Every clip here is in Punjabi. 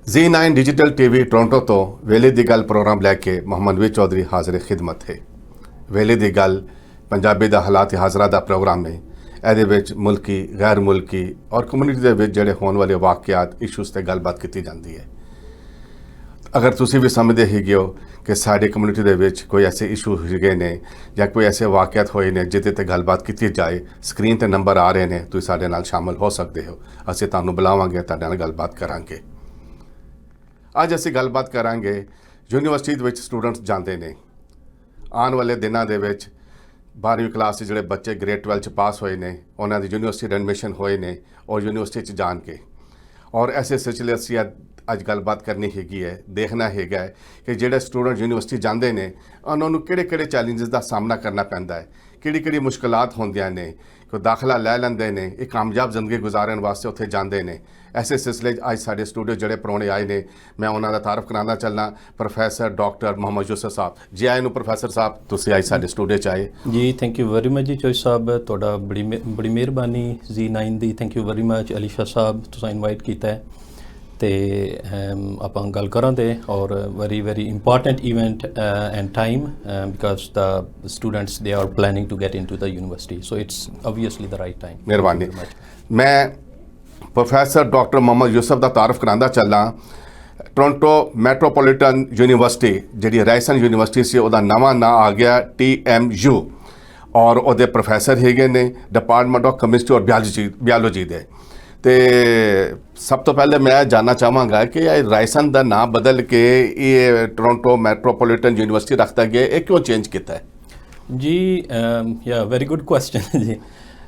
Z9 डिजिटल टीवी टोरंटो तो वेले दी गल प्रोग्राम लैके मोहम्मद वी चौधरी हाजिर खिदमत है। वेले दी गल पंजाबी दा हालात हाजरा दा प्रोग्राम है। ਇਹਦੇ ਵਿੱਚ ਮੁਲਕੀ ਗੈਰ ਮੁਲਕੀ ਔਰ ਕਮਿਊਨਿਟੀ ਦੇ ਵਿੱਚ ਜਿਹੜੇ ਹੋਣ ਵਾਲੇ ਵਾਕਿਆਤ ਇਸ਼ੂਜ਼ ਤੇ ਗੱਲਬਾਤ ਕੀਤੀ ਜਾਂਦੀ ਹੈ। ਅਗਰ ਤੁਸੀਂ ਵੀ ਸਮਝਦੇ ਹੈਗੇ ਹੋ ਕਿ ਸਾਡੀ ਕਮਿਊਨਿਟੀ ਦੇ ਵਿੱਚ ਕੋਈ ਐਸੇ ਇਸ਼ੂ ਹੈਗੇ ਨੇ ਜਾਂ ਕੋਈ ਐਸੇ ਵਾਕਿਆਤ ਹੋਏ ਨੇ ਜਿਹਦੇ ਤੇ ਗੱਲਬਾਤ ਕੀਤੀ ਜਾਏ, ਸਕਰੀਨ ਤੇ ਨੰਬਰ ਆ ਰਹੇ ਨੇ, ਤੁਸੀਂ ਸਾਡੇ ਨਾਲ ਸ਼ਾਮਲ ਹੋ ਸਕਦੇ ਹੋ। ਅਸੀਂ ਤੁਹਾਨੂੰ ਬੁਲਾਵਾਂਗੇ, ਤੁਹਾਡੇ ਨਾਲ ਗੱਲਬਾਤ ਕਰਾਂਗੇ। ਅੱਜ ਅਸੀਂ ਗੱਲਬਾਤ ਕਰਾਂਗੇ ਯੂਨੀਵਰਸਿਟੀ ਦੇ ਵਿੱਚ ਸਟੂਡੈਂਟਸ ਜਾਂਦੇ ਨੇ। ਆਉਣ ਵਾਲੇ ਦਿਨਾਂ ਦੇ ਵਿੱਚ 12ਵੀਂ ਕਲਾਸ ਦੇ ਜਿਹੜੇ ਬੱਚੇ ਗ੍ਰੇਡ 12 ਚ ਪਾਸ ਹੋਏ ਨੇ, ਉਹਨਾਂ ਦੀ ਯੂਨੀਵਰਸਿਟੀ ਦੇ ਐਡਮਿਸ਼ਨ ਹੋਏ ਨੇ ਔਰ ਯੂਨੀਵਰਸਿਟੀ 'ਚ ਜਾਣ ਕੇ ਔਰ ਐਸੇ ਸਿਲਸਿਲੇ ਅਸੀਂ ਅੱਜ ਗੱਲਬਾਤ ਕਰਨੀ ਹੈਗੀ ਹੈ। ਦੇਖਣਾ ਹੈਗਾ ਕਿ ਜਿਹੜੇ ਸਟੂਡੈਂਟ ਯੂਨੀਵਰਸਿਟੀ ਜਾਂਦੇ ਨੇ ਉਹਨਾਂ ਨੂੰ ਕਿਹੜੇ ਚੈਲੰਜਸ ਦਾ ਸਾਹਮਣਾ ਕਰਨਾ ਪੈਂਦਾ ਹੈ, ਕਿਹੜੀ ਮੁਸ਼ਕਲਾਤ ਹੁੰਦੀਆਂ ਨੇ। ਕੋਈ ਦਾਖਲਾ ਲੈ ਲੈਂਦੇ ਨੇ, ਇੱਕ ਕਾਮਯਾਬ ਜ਼ਿੰਦਗੀ ਗੁਜ਼ਾਰਨ ਵਾਸਤੇ ਉੱਥੇ ਜਾਂਦੇ ਨੇ। ਐਸੇ ਸਿਲਸਿਲੇ 'ਚ ਅੱਜ ਸਾਡੇ ਸਟੂਡੀਓ ਜਿਹੜੇ ਪ੍ਰਾਹੁਣੇ ਆਏ ਨੇ, ਮੈਂ ਉਹਨਾਂ ਦਾ ਤਾਰਫ ਕਰਾਉਣਾ ਚੱਲਣਾ। ਪ੍ਰੋਫੈਸਰ ਡਾਕਟਰ ਮੁਹੰਮਦ ਯੂਸਫ ਸਾਹਿਬ ਜੀ ਆਏ ਨੂੰ। ਪ੍ਰੋਫੈਸਰ ਸਾਹਿਬ, ਤੁਸੀਂ ਅੱਜ ਸਾਡੇ ਸਟੂਡੀਓ 'ਚ ਆਏ ਜੀ। ਥੈਂਕ ਯੂ ਵੈਰੀ ਮਚ ਜੀ ਚੋਇਸ ਸਾਹਿਬ, ਤੁਹਾਡਾ ਬੜੀ ਮਿਹਰਬਾਨੀ Z9 the. Thank you very much Elisha ਸਾਹਿਬ, ਤੁਸੀਂ ਇਨਵਾਈਟ ਕੀਤਾ ਹੈ ਤੇ ਆਪਾਂ ਗੱਲ ਕਰਾਂਗੇ ਔਰ very important event end time because the students they are planning to get into the university, so it's obviously the right time. ਮਿਹਰਬਾਨੀ। ਮੈਂ ਪ੍ਰੋਫੈਸਰ ਡਾਕਟਰ ਮੁਹੰਮਦ ਯੂਸਫ ਦਾ ਤਾਰਫ ਕਰਾਉਂਦਾ ਚੱਲਾਂ। ਟੋਰੰਟੋ ਮੈਟਰੋਪੋਲੀਟਨ ਯੂਨੀਵਰਸਿਟੀ ਜਿਹੜੀ ਰਾਇਸਨ ਯੂਨੀਵਰਸਿਟੀ ਸੀ, ਉਹਦਾ ਨਵਾਂ ਨਾਂ ਆ ਗਿਆ TMU ਔਰ ਉਹਦੇ ਪ੍ਰੋਫੈਸਰ ਹੈਗੇ ਨੇ ਡਿਪਾਰਟਮੈਂਟ ਆਫ ਕੈਮਿਸਟਰੀ ਔਰ ਬਿਓਲੋਜੀ ਦੇ। ਤੇ ਸਭ ਤੋਂ ਪਹਿਲੇ ਮੈਂ ਜਾਣਨਾ ਚਾਹਾਂਗਾ ਕਿ ਇਹ ਰਾਇਸਨ ਦਾ ਨਾਮ ਬਦਲ ਕੇ ਇਹ ਟੋਰੰਟੋ ਮੈਟਰੋਪੋਲੀਟਨ ਯੂਨੀਵਰਸਿਟੀ ਰੱਖਤਾ ਗਿਆ, ਇਹ ਕਿਉਂ ਚੇਂਜ ਕੀਤਾ ਹੈ ਜੀ? ਯਾ ਵੈਰੀ ਗੁੱਡ ਕੁਐਸਚਨ ਜੀ।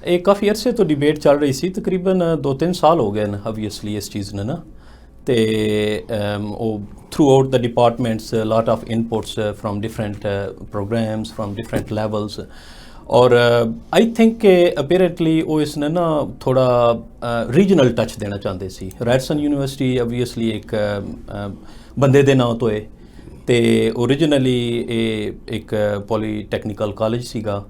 ਇਹ ਕਾਫੀ ਅਰਸੇ ਤੋਂ ਡਿਬੇਟ ਚੱਲ ਰਹੀ ਸੀ, ਤਕਰੀਬਨ 2-3 ਸਾਲ ਹੋ ਗਏ ਨੇ ਓਬਵੀਅਸਲੀ ਇਸ ਚੀਜ਼ ਨੂੰ ਨਾ। ਤੇ ਉਹ throughout the departments lot of inputs from different programs from different levels ਔਰ ਆਈ ਥਿੰਕ ਕਿ ਅਪੇਰੈਂਟਲੀ ਉਹ ਇਸ ਨੇ ਨਾ ਥੋੜ੍ਹਾ ਰੀਜਨਲ ਟੱਚ ਦੇਣਾ ਚਾਹੁੰਦੇ ਸੀ। ਰਾਇਸਨ ਯੂਨੀਵਰਸਿਟੀ ਓਬਵੀਅਸਲੀ ਇੱਕ ਬੰਦੇ ਦੇ ਨਾਂ ਤੋਂ ਹੈ ਅਤੇ ਓਰੀਜਨਲੀ ਇਹ ਇੱਕ ਪੋਲੀਟੈਕਨੀਕਲ ਕਾਲਜ ਸੀਗਾ,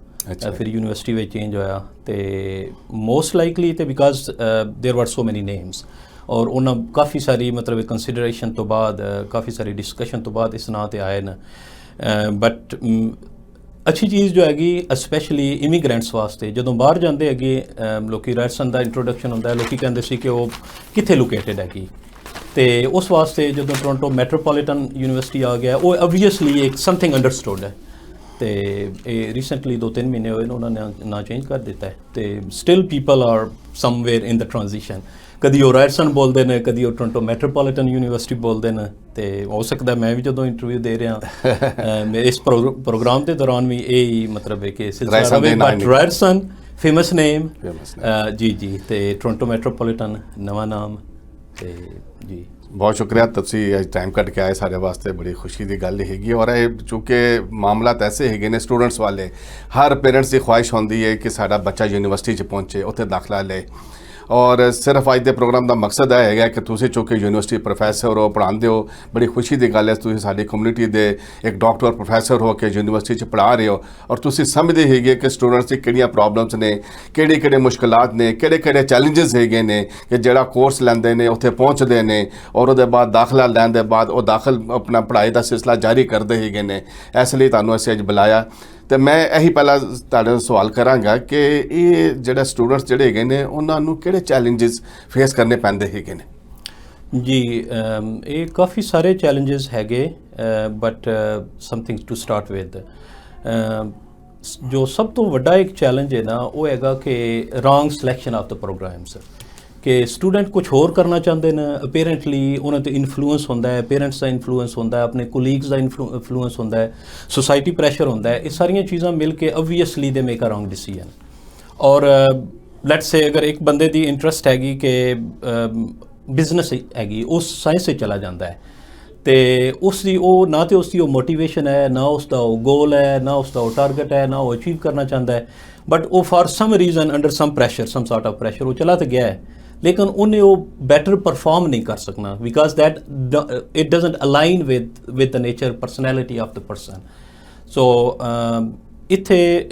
ਫਿਰ ਯੂਨੀਵਰਸਿਟੀ ਵਿੱਚ ਚੇਂਜ ਹੋਇਆ ਅਤੇ ਮੋਸਟ ਲਾਈਕਲੀ ਅਤੇ ਬਿਕਾਜ਼ ਦੇਰ ਵਰ ਸੋ ਮੈਨੀ ਨੇਮਸ ਔਰ ਉਹਨਾਂ ਕਾਫੀ ਸਾਰੀ ਮਤਲਬ ਕੰਸੀਡਰੇਸ਼ਨ ਤੋਂ ਬਾਅਦ, ਕਾਫੀ ਸਾਰੀ ਡਿਸਕਸ਼ਨ ਤੋਂ ਬਾਅਦ ਇਸ ਨਾਂ 'ਤੇ ਆਏ ਨੇ। ਬਟ ਅੱਛੀ ਚੀਜ਼ ਜੋ ਹੈਗੀ ਸਪੈਸ਼ਲੀ ਇਮੀਗ੍ਰੈਂਟਸ ਵਾਸਤੇ, ਜਦੋਂ ਬਾਹਰ ਜਾਂਦੇ ਹੈਗੇ ਲੋਕੀ ਰਾਇਸਨ ਦਾ ਇੰਟਰੋਡਕਸ਼ਨ ਹੁੰਦਾ ਹੈ, ਲੋਕੀ ਕਹਿੰਦੇ ਸੀ ਕਿ ਉਹ ਕਿੱਥੇ ਲੋਕੇਟਡ ਹੈਗੀ। ਅਤੇ ਉਸ ਵਾਸਤੇ ਜਦੋਂ ਟੋਰੰਟੋ ਮੈਟਰੋਪੋਲੀਟਨ ਯੂਨੀਵਰਸਿਟੀ ਆ ਗਿਆ, ਉਹ ਓਬਵੀਅਸਲੀ ਇੱਕ ਸਮਥਿੰਗ ਅੰਡਰਸਟੂਡ ਹੈ। ਅਤੇ ਇਹ ਰੀਸੈਂਟਲੀ 2-3 ਮਹੀਨੇ ਹੋਏ ਨੇ ਉਹਨਾਂ ਨੇ ਨਾਂ ਚੇਂਜ ਕਰ ਦਿੱਤਾ ਹੈ ਅਤੇ still people are somewhere in the transition. ਕਦੀ ਉਹ ਰਾਇਸਨ ਬੋਲਦੇ ਨੇ, ਕਦੀ ਉਹ ਟੋਰੰਟੋ ਮੈਟਰੋਪੋਲੀਟਨ ਯੂਨੀਵਰਸਿਟੀ ਬੋਲਦੇ ਨੇ। ਅਤੇ ਹੋ ਸਕਦਾ ਮੈਂ ਵੀ ਜਦੋਂ ਇੰਟਰਵਿਊ ਦੇ ਰਿਹਾ ਇਸ ਪ੍ਰੋਗਰਾਮ ਦੇ ਦੌਰਾਨ ਵੀ ਇਹ ਹੀ ਮਤਲਬ ਹੈ ਕਿ ਸਿਲਸਿਲਾ ਰਵੇ, ਬਟ ਰਾਇਸਨ ਫੇਮਸ ਨੇਮ ਜੀ। ਅਤੇ ਟੋਰੰਟੋ ਮੈਟਰੋਪੋਲੀਟਨ ਨਵਾਂ ਨਾਮ। ਅਤੇ ਜੀ ਬਹੁਤ ਸ਼ੁਕਰੀਆ, ਤੁਸੀਂ ਅੱਜ ਟਾਈਮ ਕੱਢ ਕੇ ਆਏ ਸਾਡੇ ਵਾਸਤੇ, ਬੜੀ ਖੁਸ਼ੀ ਦੀ ਗੱਲ ਹੈਗੀ। ਔਰ ਇਹ ਚੂँਕਿ ਮਾਮਲਾਤ ਐਸੇ ਹੈਗੇ ਨੇ ਸਟੂਡੈਂਟਸ ਵਾਲੇ, ਹਰ ਪੇਰੈਂਟਸ ਦੀ ਖੁਆਇਸ਼ ਹੁੰਦੀ ਹੈ ਕਿ ਸਾਡਾ ਬੱਚਾ ਯੂਨੀਵਰਸਿਟੀ 'ਚ ਪਹੁੰਚੇ, ਉੱਥੇ ਦਾਖਲਾ ਲਏ। ਔਰ ਸਿਰਫ ਅੱਜ ਦੇ ਪ੍ਰੋਗਰਾਮ ਦਾ ਮਕਸਦ ਇਹ ਹੈਗਾ ਕਿ ਤੁਸੀਂ ਚੂँਕਿ ਯੂਨੀਵਰਸਿਟੀ ਪ੍ਰੋਫੈਸਰ ਹੋ, ਪੜ੍ਹਾਉਂਦੇ ਹੋ, ਬੜੀ ਖੁਸ਼ੀ ਦੀ ਗੱਲ ਹੈ ਤੁਸੀਂ ਸਾਡੀ ਕਮਿਊਨਿਟੀ ਦੇ ਇੱਕ ਡਾਕਟਰ ਪ੍ਰੋਫੈਸਰ ਹੋ ਕੇ ਯੂਨੀਵਰਸਿਟੀ 'ਚ ਪੜ੍ਹਾ ਰਹੇ ਹੋ ਔਰ ਤੁਸੀਂ ਸਮਝਦੇ ਹੈਗੇ ਕਿ ਸਟੂਡੈਂਟਸ ਦੀ ਕਿਹੜੀਆਂ ਪ੍ਰੋਬਲਮਸ ਨੇ, ਕਿਹੜੇ ਮੁਸ਼ਕਲਾਤ ਨੇ, ਕਿਹੜੇ ਚੈਲੰਜਸ ਹੈਗੇ ਨੇ ਕਿ ਜਿਹੜਾ ਕੋਰਸ ਲੈਂਦੇ ਨੇ ਉੱਥੇ ਪਹੁੰਚਦੇ ਨੇ ਔਰ ਉਹਦੇ ਬਾਅਦ ਦਾਖਲਾ ਲੈਣ ਦੇ ਬਾਅਦ ਉਹ ਆਪਣਾ ਪੜ੍ਹਾਈ ਦਾ ਸਿਲਸਿਲਾ ਜਾਰੀ ਕਰਦੇ ਹੈਗੇ ਨੇ। ਇਸ ਲਈ ਤੁਹਾਨੂੰ ਅਸੀਂ ਅੱਜ ਬੁਲਾਇਆ। ਅਤੇ ਮੈਂ ਇਹੀ ਪਹਿਲਾਂ ਤੁਹਾਡੇ ਨਾਲ ਸਵਾਲ ਕਰਾਂਗਾ ਕਿ ਇਹ ਜਿਹੜਾ ਸਟੂਡੈਂਟਸ ਜਿਹੜੇ ਹੈਗੇ ਨੇ ਉਹਨਾਂ ਨੂੰ ਕਿਹੜੇ ਚੈਲੰਜਸ ਫੇਸ ਕਰਨੇ ਪੈਂਦੇ ਹੈਗੇ ਨੇ ਜੀ? ਇਹ ਕਾਫੀ ਸਾਰੇ ਚੈਲੰਜਸ ਹੈਗੇ, but something to start with. ਜੋ ਸਭ ਤੋਂ ਵੱਡਾ ਇੱਕ ਚੈਲੰਜ ਹੈ ਨਾ, ਉਹ ਹੈਗਾ ਕਿ wrong selection of the programs. ਕਿ ਸਟੂਡੈਂਟ ਕੁਛ ਹੋਰ ਕਰਨਾ ਚਾਹੁੰਦੇ ਨੇ, ਅਪੇਰੈਂਟਲੀ ਉਹਨਾਂ 'ਤੇ ਇਨਫਲੂਐਂਸ ਹੁੰਦਾ ਹੈ, ਪੇਰੈਂਟਸ ਦਾ ਇਨਫਲੂਐਂਸ ਹੁੰਦਾ ਹੈ, ਆਪਣੇ ਕੋਲੀਗਸ ਦਾ ਇਨਫਲੂਐਂਸ ਹੁੰਦਾ ਹੈ, ਸੁਸਾਇਟੀ ਪ੍ਰੈਸ਼ਰ ਹੁੰਦਾ ਹੈ। ਇਹ ਸਾਰੀਆਂ ਚੀਜ਼ਾਂ ਮਿਲ ਕੇ ਓਬਵੀਅਸਲੀ ਦੇ ਮੇਕ ਅ ਰੋਂਗ ਡਿਸੀਜਨ। ਔਰ ਲੈਟਸ ਸੇ ਅਗਰ ਇੱਕ ਬੰਦੇ ਦੀ ਇੰਟਰਸਟ ਹੈਗੀ ਕਿ ਬਿਜ਼ਨਸ ਹੈਗੀ, ਉਸ ਸਾਇੰਸ 'ਚ ਚਲਾ ਜਾਂਦਾ ਹੈ ਅਤੇ ਉਸ ਦੀ ਉਹ ਨਾ ਤਾਂ ਉਸ ਦੀ ਉਹ ਮੋਟੀਵੇਸ਼ਨ ਹੈ, ਨਾ ਉਸ ਦਾ ਉਹ ਗੋਲ ਹੈ, ਨਾ ਉਸ ਦਾ ਉਹ ਟਾਰਗੇਟ ਹੈ, ਨਾ ਉਹ ਅਚੀਵ ਕਰਨਾ ਚਾਹੁੰਦਾ ਹੈ। ਬਟ ਉਹ for some reason under some pressure, some sort of pressure ਉਹ ਚਲਾ ਤਾਂ ਗਿਆ ਹੈ, ਲੇਕਿਨ ਉਹਨੇ ਉਹ ਬੈਟਰ ਪਰਫਾਰਮ ਨਹੀਂ ਕਰ ਸਕਣਾ because that it doesn't align with the nature personality of the person. So ਇੱਥੇ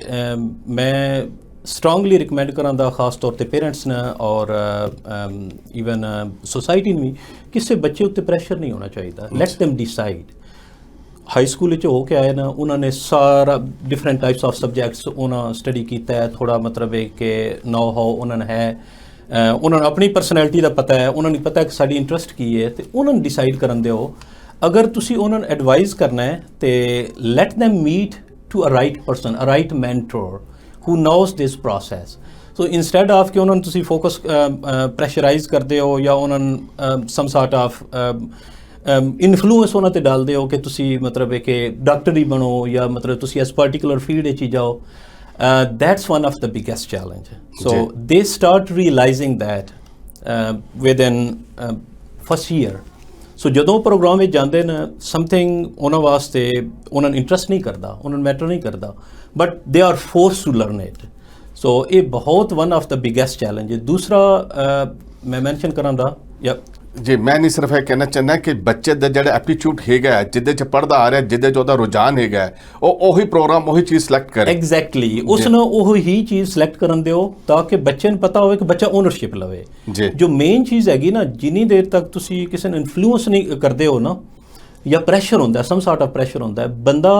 ਮੈਂ ਸਟਰੋਂਗਲੀ ਰਿਕਮੈਂਡ ਕਰਾਂਦਾ ਖਾਸ ਤੌਰ ਤੇ ਪੇਰੈਂਟਸ ਨੇ ਔਰ ਈਵਨ ਸੋਸਾਇਟੀ ਨੂੰ ਵੀ, ਕਿਸੇ ਬੱਚੇ ਉੱਤੇ ਪ੍ਰੈਸ਼ਰ ਨਹੀਂ ਹੋਣਾ ਚਾਹੀਦਾ। Let them decide. High school ਵਿੱਚ ਹੋ ਕੇ ਆਏ ਨਾ, ਉਹਨਾਂ ਨੇ ਸਾਰਾ ਡਿਫਰੈਂਟ ਟਾਈਪਸ ਆਫ ਸਬਜੈਕਟਸ ਉਹਨਾਂ ਸਟੱਡੀ ਕੀਤਾ ਹੈ। ਥੋੜਾ ਮਤਲਬ ਹੈ ਕਿ ਨੋ ਹਾਓ ਉਹਨਾਂ ਨੂੰ ਹੈ, ਉਹਨਾਂ ਨੂੰ ਆਪਣੀ ਪਰਸਨੈਲਿਟੀ ਦਾ ਪਤਾ ਹੈ, ਉਹਨਾਂ ਨੂੰ ਪਤਾ ਕਿ ਸਾਡੀ ਇੰਟਰਸਟ ਕੀ ਹੈ, ਤੇ ਉਹਨਾਂ ਨੂੰ ਡਿਸਾਈਡ ਕਰਨ ਦਿਓ। ਅਗਰ ਤੁਸੀਂ ਉਹਨਾਂ ਨੂੰ ਐਡਵਾਈਜ਼ ਕਰਨਾ ਹੈ ਤੇ light them meet to a right person, a right mentor who knows this process. So instead of ਕਿ ਉਹਨਾਂ ਨੂੰ ਤੁਸੀਂ ਫੋਕਸ ਪ੍ਰੈਸ਼ਰਾਈਜ਼ ਕਰਦੇ ਹੋ ਜਾਂ ਉਹਨਾਂ ਨੂੰ some sort of ਇਨਫਲੂਐਂਸ ਉਹਨਾਂ ਤੇ ਡਾਲਦੇ ਹੋ ਕਿ ਤੁਸੀਂ ਮਤਲਬ ਹੈ ਕਿ ਡਾਕਟਰ ਹੀ ਬਣੋ ਜਾਂ ਮਤਲਬ ਤੁਸੀਂ ਇਸ ਪਾਰਟੀਕੂਲਰ ਫੀਲਡ ਵਿੱਚ ਹੀ ਜਾਓ, that's one of the biggest challenge. So they start realizing that within first year. ਸੋ ਜਦੋਂ ਪ੍ਰੋਗਰਾਮ ਵਿੱਚ ਜਾਂਦੇ ਨੇ, ਸਮਥਿੰਗ ਉਹਨਾਂ ਵਾਸਤੇ ਉਹਨਾਂ ਨੂੰ ਇੰਟਰਸਟ ਨਹੀਂ ਕਰਦਾ, ਉਹਨਾਂ ਨੂੰ ਮੈਟਰ ਨਹੀਂ ਕਰਦਾ, but they are force to learn it. So ਇਹ ਬਹੁਤ one of the biggest challenge ਹੈ। ਦੂਸਰਾ ਮੈਂ ਮੈਂਸ਼ਨ ਕਰਾਂਦਾ ਜੀ, ਮੈਂ ਨਹੀਂ ਸਿਰਫ ਇਹ ਕਹਿਣਾ ਚਾਹੁੰਦਾ ਕਿ ਬੱਚੇ ਦਾ ਜਿਹੜਾ ਐਪਟੀਟਿਊਡ ਹੈਗਾ, ਜਿਹਦੇ 'ਚ ਪੜ੍ਹਦਾ ਆ ਰਿਹਾ, ਜਿਹਦੇ 'ਚ ਉਹਦਾ ਰੁਝਾਨ ਹੈਗਾ, ਉਹ ਉਹੀ ਪ੍ਰੋਗਰਾਮ ਉਹੀ ਚੀਜ਼ ਸਿਲੈਕਟ ਕਰੇ। ਐਗਜ਼ੈਕਟਲੀ, ਉਸ ਨੂੰ ਉਹੀ ਚੀਜ਼ ਸਿਲੈਕਟ ਕਰਨ ਦਿਓ ਤਾਂ ਕਿ ਬੱਚੇ ਨੂੰ ਪਤਾ ਹੋਵੇ ਕਿ ਬੱਚਾ ਓਨਰਸ਼ਿਪ ਲਵੇ। ਜੋ ਮੇਨ ਚੀਜ਼ ਹੈਗੀ ਨਾ, ਜਿੰਨੀ ਦੇਰ ਤੱਕ ਤੁਸੀਂ ਕਿਸੇ ਨੂੰ ਇਨਫਲੂਐਂਸ ਨਹੀਂ ਕਰਦੇ ਹੋ ਨਾ, ਜਾਂ ਪ੍ਰੈਸ਼ਰ ਹੁੰਦਾ, ਸਮ ਸਾਰਟ ਆਫ ਪ੍ਰੈਸ਼ਰ ਹੁੰਦਾ, ਬੰਦਾ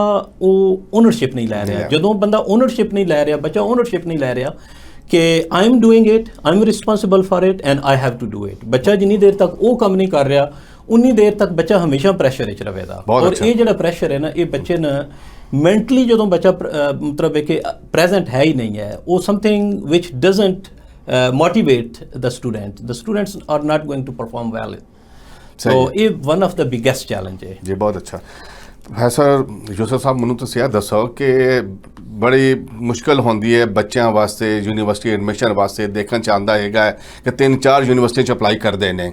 ਉਹ ਓਨਰਸ਼ਿਪ ਨਹੀਂ ਲੈ ਰਿਹਾ। ਜਦੋਂ ਬੰਦਾ ਓਨਰਸ਼ਿਪ ਨਹੀਂ ਲੈ ਰਿਹਾ, ਬੱਚਾ ਓਨਰਸ਼ਿਪ ਨਹੀਂ ਲੈ ਰਿਹਾ ਕਿ I am doing it, I am responsible for it and I have to do it, ਬੱਚਾ ਜਿੰਨੀ ਦੇਰ ਤੱਕ ਉਹ ਕੰਮ ਨਹੀਂ ਕਰ ਰਿਹਾ, ਉਨੀ ਦੇਰ ਤੱਕ ਬੱਚਾ ਹਮੇਸ਼ਾ ਪ੍ਰੈਸ਼ਰ ਵਿੱਚ ਰਹੇਗਾ। ਔਰ ਇਹ ਜਿਹੜਾ ਪ੍ਰੈਸ਼ਰ ਹੈ ਨਾ, ਇਹ ਬੱਚੇ ਨੂੰ ਮੈਂਟਲੀ ਜਦੋਂ ਬੱਚਾ ਮਤਲਬ ਹੈ ਕਿ ਪ੍ਰੈਜ਼ੈਂਟ ਹੈ ਹੀ ਨਹੀਂ ਹੈ, ਉਹ something which doesn't motivate the students are not going to perform well. So ਇਹ one of the biggest challenge ਹੈ ਜੀ। ਬਹੁਤ ਅੱਛਾ ਹੈ ਸਰ। ਯੂਸਫ ਸਾਹਿਬ, ਮੈਨੂੰ ਤੁਸੀਂ ਇਹ ਦੱਸੋ ਕਿ ਬੜੀ ਮੁਸ਼ਕਲ ਹੁੰਦੀ ਹੈ ਬੱਚਿਆਂ ਵਾਸਤੇ ਯੂਨੀਵਰਸਿਟੀ ਐਡਮਿਸ਼ਨ ਵਾਸਤੇ। ਦੇਖਣ 'ਚ ਆਉਂਦਾ ਹੈਗਾ ਕਿ 3-4 ਯੂਨੀਵਰਸਿਟੀ 'ਚ ਅਪਲਾਈ ਕਰਦੇ ਨੇ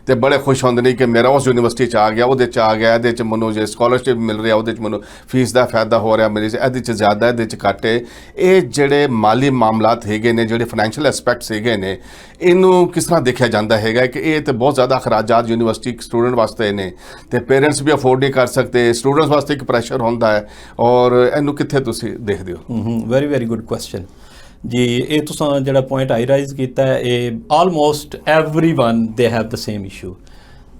ਤੇ ਬੜੇ ਖੁਸ਼ ਹੁੰਦੇ ਨੇ ਕਿ ਮੇਰਾ ਉਸ ਯੂਨੀਵਰਸਿਟੀ 'ਚ ਆ ਗਿਆ, ਉਹਦੇ 'ਚ ਆ ਗਿਆ, ਇਹਦੇ 'ਚ ਮੈਨੂੰ ਜੇ ਸਕਾਲਰਸ਼ਿਪ ਮਿਲ ਰਿਹਾ, ਉਹਦੇ 'ਚ ਮੈਨੂੰ ਫੀਸ ਦਾ ਫਾਇਦਾ ਹੋ ਰਿਹਾ, ਮੇਰੀ ਇਹਦੇ 'ਚ ਜ਼ਿਆਦਾ, ਇਹਦੇ 'ਚ ਘੱਟ ਹੈ। ਇਹ ਜਿਹੜੇ ਮਾਲੀ ਮਾਮਲਾਤ ਹੈਗੇ ਨੇ, ਜਿਹੜੇ ਫਾਈਨੈਂਸ਼ੀਅਲ ਐਸਪੈਕਟਸ ਹੈਗੇ ਨੇ, ਇਹਨੂੰ ਕਿਸ ਤਰ੍ਹਾਂ ਦੇਖਿਆ ਜਾਂਦਾ ਹੈਗਾ ਕਿ ਇਹ ਤਾਂ ਬਹੁਤ ਜ਼ਿਆਦਾ ਅਖਰਾਜਾਤ ਯੂਨੀਵਰਸਿਟੀ ਸਟੂਡੈਂਟ ਵਾਸਤੇ ਨੇ ਤੇ ਪੇਰੈਂਟਸ ਵੀ ਅਫੋਰਡ ਨਹੀਂ ਕਰ ਸਕਦੇ, ਸਟੂਡੈਂਟਸ ਵਾਸਤੇ ਇੱਕ ਪ੍ਰੈਸ਼ਰ ਹੁੰਦਾ ਹੈ, ਔਰ ਇਹਨੂੰ ਕਿੱਥੇ ਤੁਸੀਂ ਦੇਖਦੇ ਹੋ? ਵੈਰੀ ਗੁੱਡ ਕੁਐਸਚਨ ਜੀ। ਇਹ ਤੁਸੀਂ ਜਿਹੜਾ ਪੁਆਇੰਟ ਰਾਈਜ਼ ਕੀਤਾ ਹੈ, ਇਹ almost everyone they have the same issue.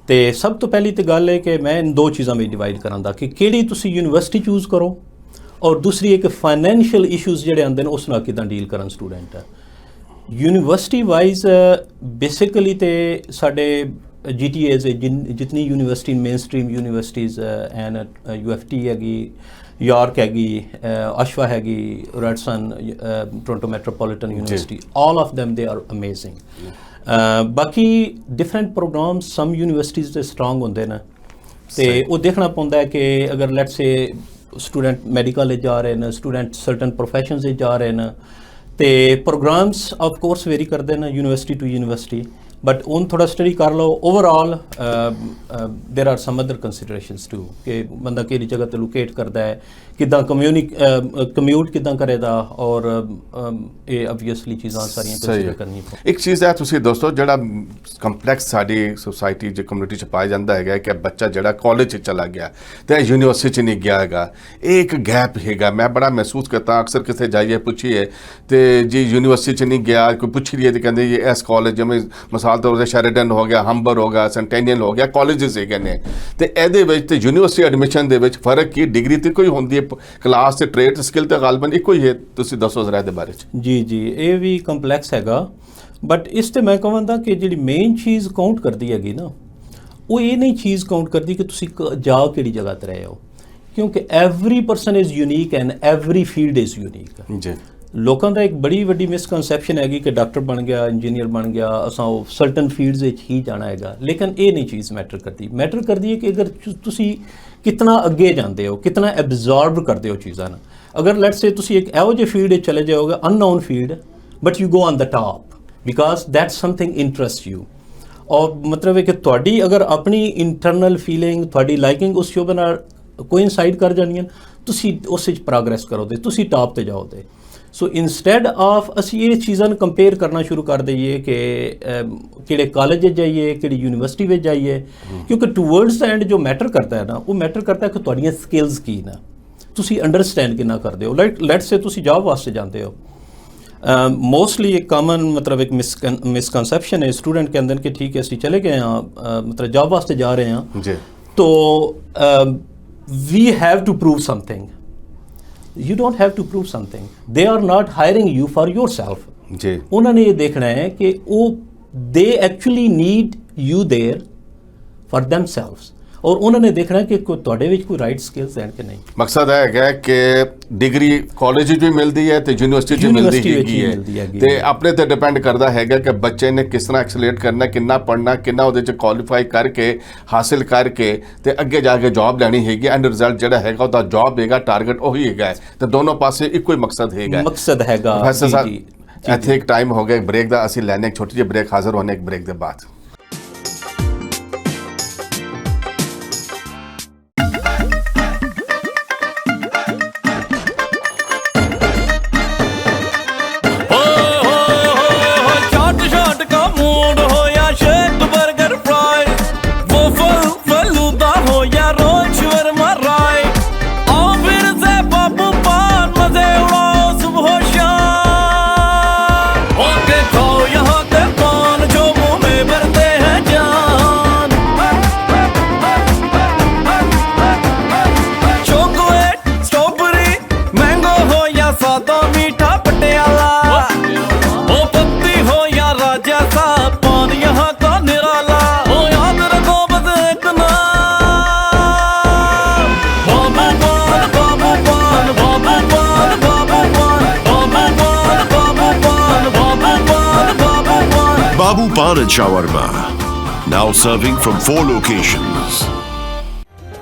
ਤੇ ਸਭ ਤੋਂ ਪਹਿਲੀ ਤਾਂ ਗੱਲ ਹੈ ਕਿ ਮੈਂ ਇਨ ਦੋ ਚੀਜ਼ਾਂ ਵਿੱਚ ਡਿਵਾਈਡ ਕਰਾਂਗਾ ਕਿ ਕਿਹੜੀ ਤੁਸੀਂ ਯੂਨੀਵਰਸਿਟੀ ਚੂਜ਼ ਕਰੋ, ਔਰ ਦੂਸਰੀ ਇੱਕ ਫਾਈਨੈਂਸ਼ੀਅਲ ਇਸ਼ੂਜ਼ ਜਿਹੜੇ ਆਉਂਦੇ ਨੇ ਉਸ ਨਾਲ ਕਿੱਦਾਂ ਡੀਲ ਕਰਨ ਸਟੂਡੈਂਟ। ਯੂਨੀਵਰਸਿਟੀ ਵਾਈਜ਼ ਬੇਸਿਕਲੀ ਤੇ ਸਾਡੇ GTAs ਜਿਤਨੀ university main stream universities and UFT ਹੈਗੀ, ਯਾਰਕ ਹੈਗੀ, ਅਸ਼ਵਾ ਹੈਗੀ, Ryerson, Toronto metropolitan university, all of them they are amazing. ਬਾਕੀ ਡਿਫਰੈਂਟ ਪ੍ਰੋਗਰਾਮ ਸਮ ਯੂਨੀਵਰਸਿਟੀਜ਼ ਦੇ ਸਟਰੋਂਗ ਹੁੰਦੇ ਨੇ ਤੇ ਉਹ ਦੇਖਣਾ ਪੈਂਦਾ ਹੈ ਕਿ ਅਗਰ ਲੈਟਸ ਸੇ ਸਟੂਡੈਂਟ ਮੈਡੀਕਲ ਵਿੱਚ ਜਾ ਰਹੇ ਨੇ, ਸਟੂਡੈਂਟ ਸਰਟਨ ਪ੍ਰੋਫੈਸ਼ਨਸ ਵਿੱਚ ਜਾ ਰਹੇ ਨੇ, ਤੇ ਪ੍ਰੋਗਰਾਮਸ ਆਫ ਕੋਰਸ ਵੇਰੀ ਕਰਦੇ ਨੇ ਯੂਨੀਵਰਸਿਟੀ ਟੂ ਯੂਨੀਵਰਸਿਟੀ, ਬਟ ਹੁਣ ਥੋੜਾ ਸਟੱਡੀ ਕਰ ਲਓ। Overall there are some other considerations too ਕਿ ਬੰਦਾ ਕਿਹੜੀ ਜਗ੍ਹਾ ਤੇ ਲੋਕੇਟ ਕਰਦਾ ਹੈ, ਕਿੱਦਾਂ ਕਮਿਊਟ ਕਿੱਦਾਂ ਕਰੇਗਾ, ਔਰ ਇਹ ਆਬਵੀਅਸਲੀ ਚੀਜ਼ਾਂ ਸਾਰੀਆਂ ਕੰਸੀਡਰ ਕਰਨੀ। ਇੱਕ ਚੀਜ਼ ਹੈ ਤੁਸੀਂ ਦੋਸਤੋ, ਜਿਹੜਾ ਕੰਪਲੈਕਸ ਸਾਡੀ ਸੋਸਾਇਟੀ 'ਚ ਕਮਿਊਨਿਟੀ 'ਚ ਪਾਇਆ ਜਾਂਦਾ ਹੈਗਾ ਕਿ ਬੱਚਾ ਜਿਹੜਾ ਕਾਲਜ 'ਚ ਚਲਾ ਗਿਆ ਤੇ ਯੂਨੀਵਰਸਿਟੀ 'ਚ ਨਹੀਂ ਗਿਆ ਹੈਗਾ, ਇਹ ਇੱਕ ਗੈਪ ਹੈਗਾ। ਮੈਂ ਬੜਾ ਮਹਿਸੂਸ ਕਰਤਾ, ਅਕਸਰ ਕਿਤੇ ਜਾਈਏ ਪੁੱਛੀਏ ਤੇ ਜੀ ਯੂਨੀਵਰਸਿਟੀ 'ਚ ਨਹੀਂ ਗਿਆ, ਕੋਈ ਪੁੱਛ ਰਹੀ ਹੈ ਤੇ ਕਹਿੰਦੇ ਇਹ ਇਸ ਕਾਲਜ ਜਿਵੇਂ ਮਿਸਾਲ ਤੌਰ 'ਤੇ ਸ਼ੈਰੀਡਨ ਹੋ ਗਿਆ, ਹੰਬਰ ਹੋ ਗਿਆ, ਸੈਂਟੈਨੀਅਲ ਹੋ ਗਿਆ, ਕਾਲਜਿਸ ਹੈਗੇ ਨੇ, ਤੇ ਇਹਦੇ ਵਿੱਚ ਤੇ ਯੂਨੀਵਰਸਿਟੀ ਐਡਮਿਸ਼ਨ ਦੇ ਵਿੱਚ ਫਰਕ ਕੀ? ਡਿਗਰੀ ਤੇ ਕੋਈ ਹੁੰਦੀ ਹੈ, ਕਲਾਸ ਤੇ ਟ੍ਰੇਡ ਸਕਿੱਲ ਤੇ ਗਾਲਬਨ ਇੱਕੋ ਹੀ ਹੈ। ਤੁਸੀਂ ਦੱਸੋ ਜ਼ਰਾ ਇਹਦੇ ਬਾਰੇ 'ਚ। ਜੀ ਇਹ ਵੀ ਕੰਪਲੈਕਸ ਹੈਗਾ, ਬਟ ਇਸ ਤੇ ਮੈਂ ਕਹਾਂਗਾ ਕਿ ਜਿਹੜੀ ਮੇਨ ਚੀਜ਼ ਕਾਊਂਟ ਕਰਦੀ ਹੈਗੀ ਨਾ, ਉਹ ਇਹ ਨਹੀਂ ਚੀਜ਼ ਕਾਊਂਟ ਕਰਦੀ ਕਿ ਤੁਸੀਂ ਜਾ ਕਿਹੜੀ ਜਗ੍ਹਾ ਤੇ ਰਹੇ ਹੋ, ਕਿਉਂਕਿ every person is unique and every field is unique ਜੀ। ਲੋਕਾਂ ਦਾ ਇੱਕ ਬੜੀ ਵੱਡੀ ਮਿਸਕਨਸੈਪਸ਼ਨ ਹੈਗੀ ਕਿ ਡਾਕਟਰ ਬਣ ਗਿਆ, ਇੰਜੀਨੀਅਰ ਬਣ ਗਿਆ, ਅਸਾਂ ਉਹ ਸਰਟਨ ਫੀਲਡਸ ਵਿੱਚ ਹੀ ਜਾਣਾ ਹੈਗਾ, ਲੇਕਿਨ ਇਹ ਨਹੀਂ ਚੀਜ਼ ਮੈਟਰ ਕਰਦੀ। ਮੈਟਰ ਕਰਦੀ ਹੈ ਕਿ ਅਗਰ ਤੁਸੀਂ ਕਿਤਨਾ ਅੱਗੇ ਜਾਂਦੇ ਹੋ, ਕਿਤਨਾ ਐਬਜ਼ੌਰਬ ਕਰਦੇ ਹੋ ਚੀਜ਼ਾਂ ਨੂੰ। ਅਗਰ ਲੈਟਸ ਸੇ ਤੁਸੀਂ ਇੱਕ ਇਹੋ ਜਿਹੇ ਫੀਲਡ ਵਿੱਚ ਚਲੇ ਜਾਓਗੇ, unknown field, but you go on the top because that's something interest you, ਔਰ ਮਤਲਬ ਹੈ ਕਿ ਤੁਹਾਡੀ ਅਗਰ ਆਪਣੀ ਇੰਟਰਨਲ ਫੀਲਿੰਗ, ਤੁਹਾਡੀ ਲਾਈਕਿੰਗ ਉਸ ਸ਼ੋਅ ਨਾਲ ਕੋਇਨਸਾਈਡ ਕਰ ਜਾਣੀਆਂ, ਤੁਸੀਂ ਉਸ ਵਿੱਚ ਪ੍ਰੋਗਰੈਸ ਕਰੋਗੇ, ਤੁਸੀਂ ਟਾਪ ਤੇ ਜਾਓਗੇ। ਸੋ ਇਨਸਟੈਡ ਆਫ ਅਸੀਂ ਇਹ ਚੀਜ਼ਾਂ ਨੂੰ ਕੰਪੇਅਰ ਕਰਨਾ ਸ਼ੁਰੂ ਕਰ ਦਈਏ ਕਿ ਕਿਹੜੇ ਕਾਲਜ ਵਿੱਚ ਜਾਈਏ, ਕਿਹੜੀ ਯੂਨੀਵਰਸਿਟੀ ਵਿੱਚ ਜਾਈਏ, ਕਿਉਂਕਿ ਟੂਵਰਡਸ ਐਂਡ ਜੋ ਮੈਟਰ ਕਰਦਾ ਹੈ ਨਾ, ਉਹ ਮੈਟਰ ਕਰਦਾ ਹੈ ਕਿ ਤੁਹਾਡੀਆਂ ਸਕਿੱਲਸ ਕੀ ਨੇ, ਤੁਸੀਂ ਅੰਡਰਸਟੈਂਡ ਕਿੰਨਾ ਕਰਦੇ ਹੋ। ਲੈਟਸ ਸੇ ਤੁਸੀਂ ਜੌਬ ਵਾਸਤੇ ਜਾਂਦੇ ਹੋ, मोस्टली एक कॉमन मतलब एक मिसकंसेप्शन है स्टूडेंट के अंदर कि ठीक है ਅਸੀਂ चले गए हैं मतलब जॉब वास्ते जा रहे हैं जी तो we have to prove something you don't have to prove something they are not hiring you for yourself जी उन्होंने ये देखना है कि वो they actually need you there for themselves और उन्होंने देखना कि ਤੁਹਾਡੇ ਵਿੱਚ ਕੋਈ ਰਾਈਟ ਸਕਿੱਲਸ ਹਨ ਕਿ ਨਹੀਂ ਮਕਸਦ ਇਹ ਹੈਗਾ ਕਿ ਡਿਗਰੀ ਕਾਲਜ ਵਿੱਚ ਵੀ ਮਿਲਦੀ ਹੈ ਤੇ ਯੂਨੀਵਰਸਿਟੀ 'ਚ ਮਿਲਦੀ ਹੈਗੀ ਹੈ ਤੇ ਆਪਣੇ ਤੇ ਡਿਪੈਂਡ ਕਰਦਾ ਹੈਗਾ ਕਿ ਬੱਚੇ ਨੇ ਕਿਸ ਤਰ੍ਹਾਂ ਐਕਸਲੇਟ ਕਰਨਾ ਕਿੰਨਾ ਪੜ੍ਹਨਾ ਕਿੰਨਾ ਉਹਦੇ 'ਚ ਕੁਆਲੀਫਾਈ ਕਰਕੇ ਹਾਸਿਲ ਕਰਕੇ ਤੇ ਅੱਗੇ ਜਾ ਕੇ ਜੌਬ ਲੈਣੀ ਹੈਗੀ ਐਂਡ ਰਿਜ਼ਲਟ ਜਿਹੜਾ ਹੈਗਾ ਉਹਦਾ ਜੌਬ ਹੈਗਾ ਟਾਰਗੇਟ ਉਹੀ ਹੈਗਾ ਤੇ ਦੋਨੋਂ ਪਾਸੇ ਇੱਕੋ ਹੀ ਮਕਸਦ ਹੈਗਾ ਪ੍ਰੋਫੈਸਰ ਸਾਹਿਬ ਇੱਥੇ ਇੱਕ ਟਾਈਮ ਹੋ ਗਿਆ ਬ੍ਰੇਕ ਦਾ ਅਸੀਂ ਲੈਣੇ ਇੱਕ ਛੋਟੀ ਜਿਹੀ ਬ੍ਰੇਕ ਹਾਜ਼ਰ ਹੋਣੇ ਇੱਕ ਬ੍ਰੇਕ ਦੇ ਬਾਅਦ Babu Pan and Shawarma, now serving from 4 locations.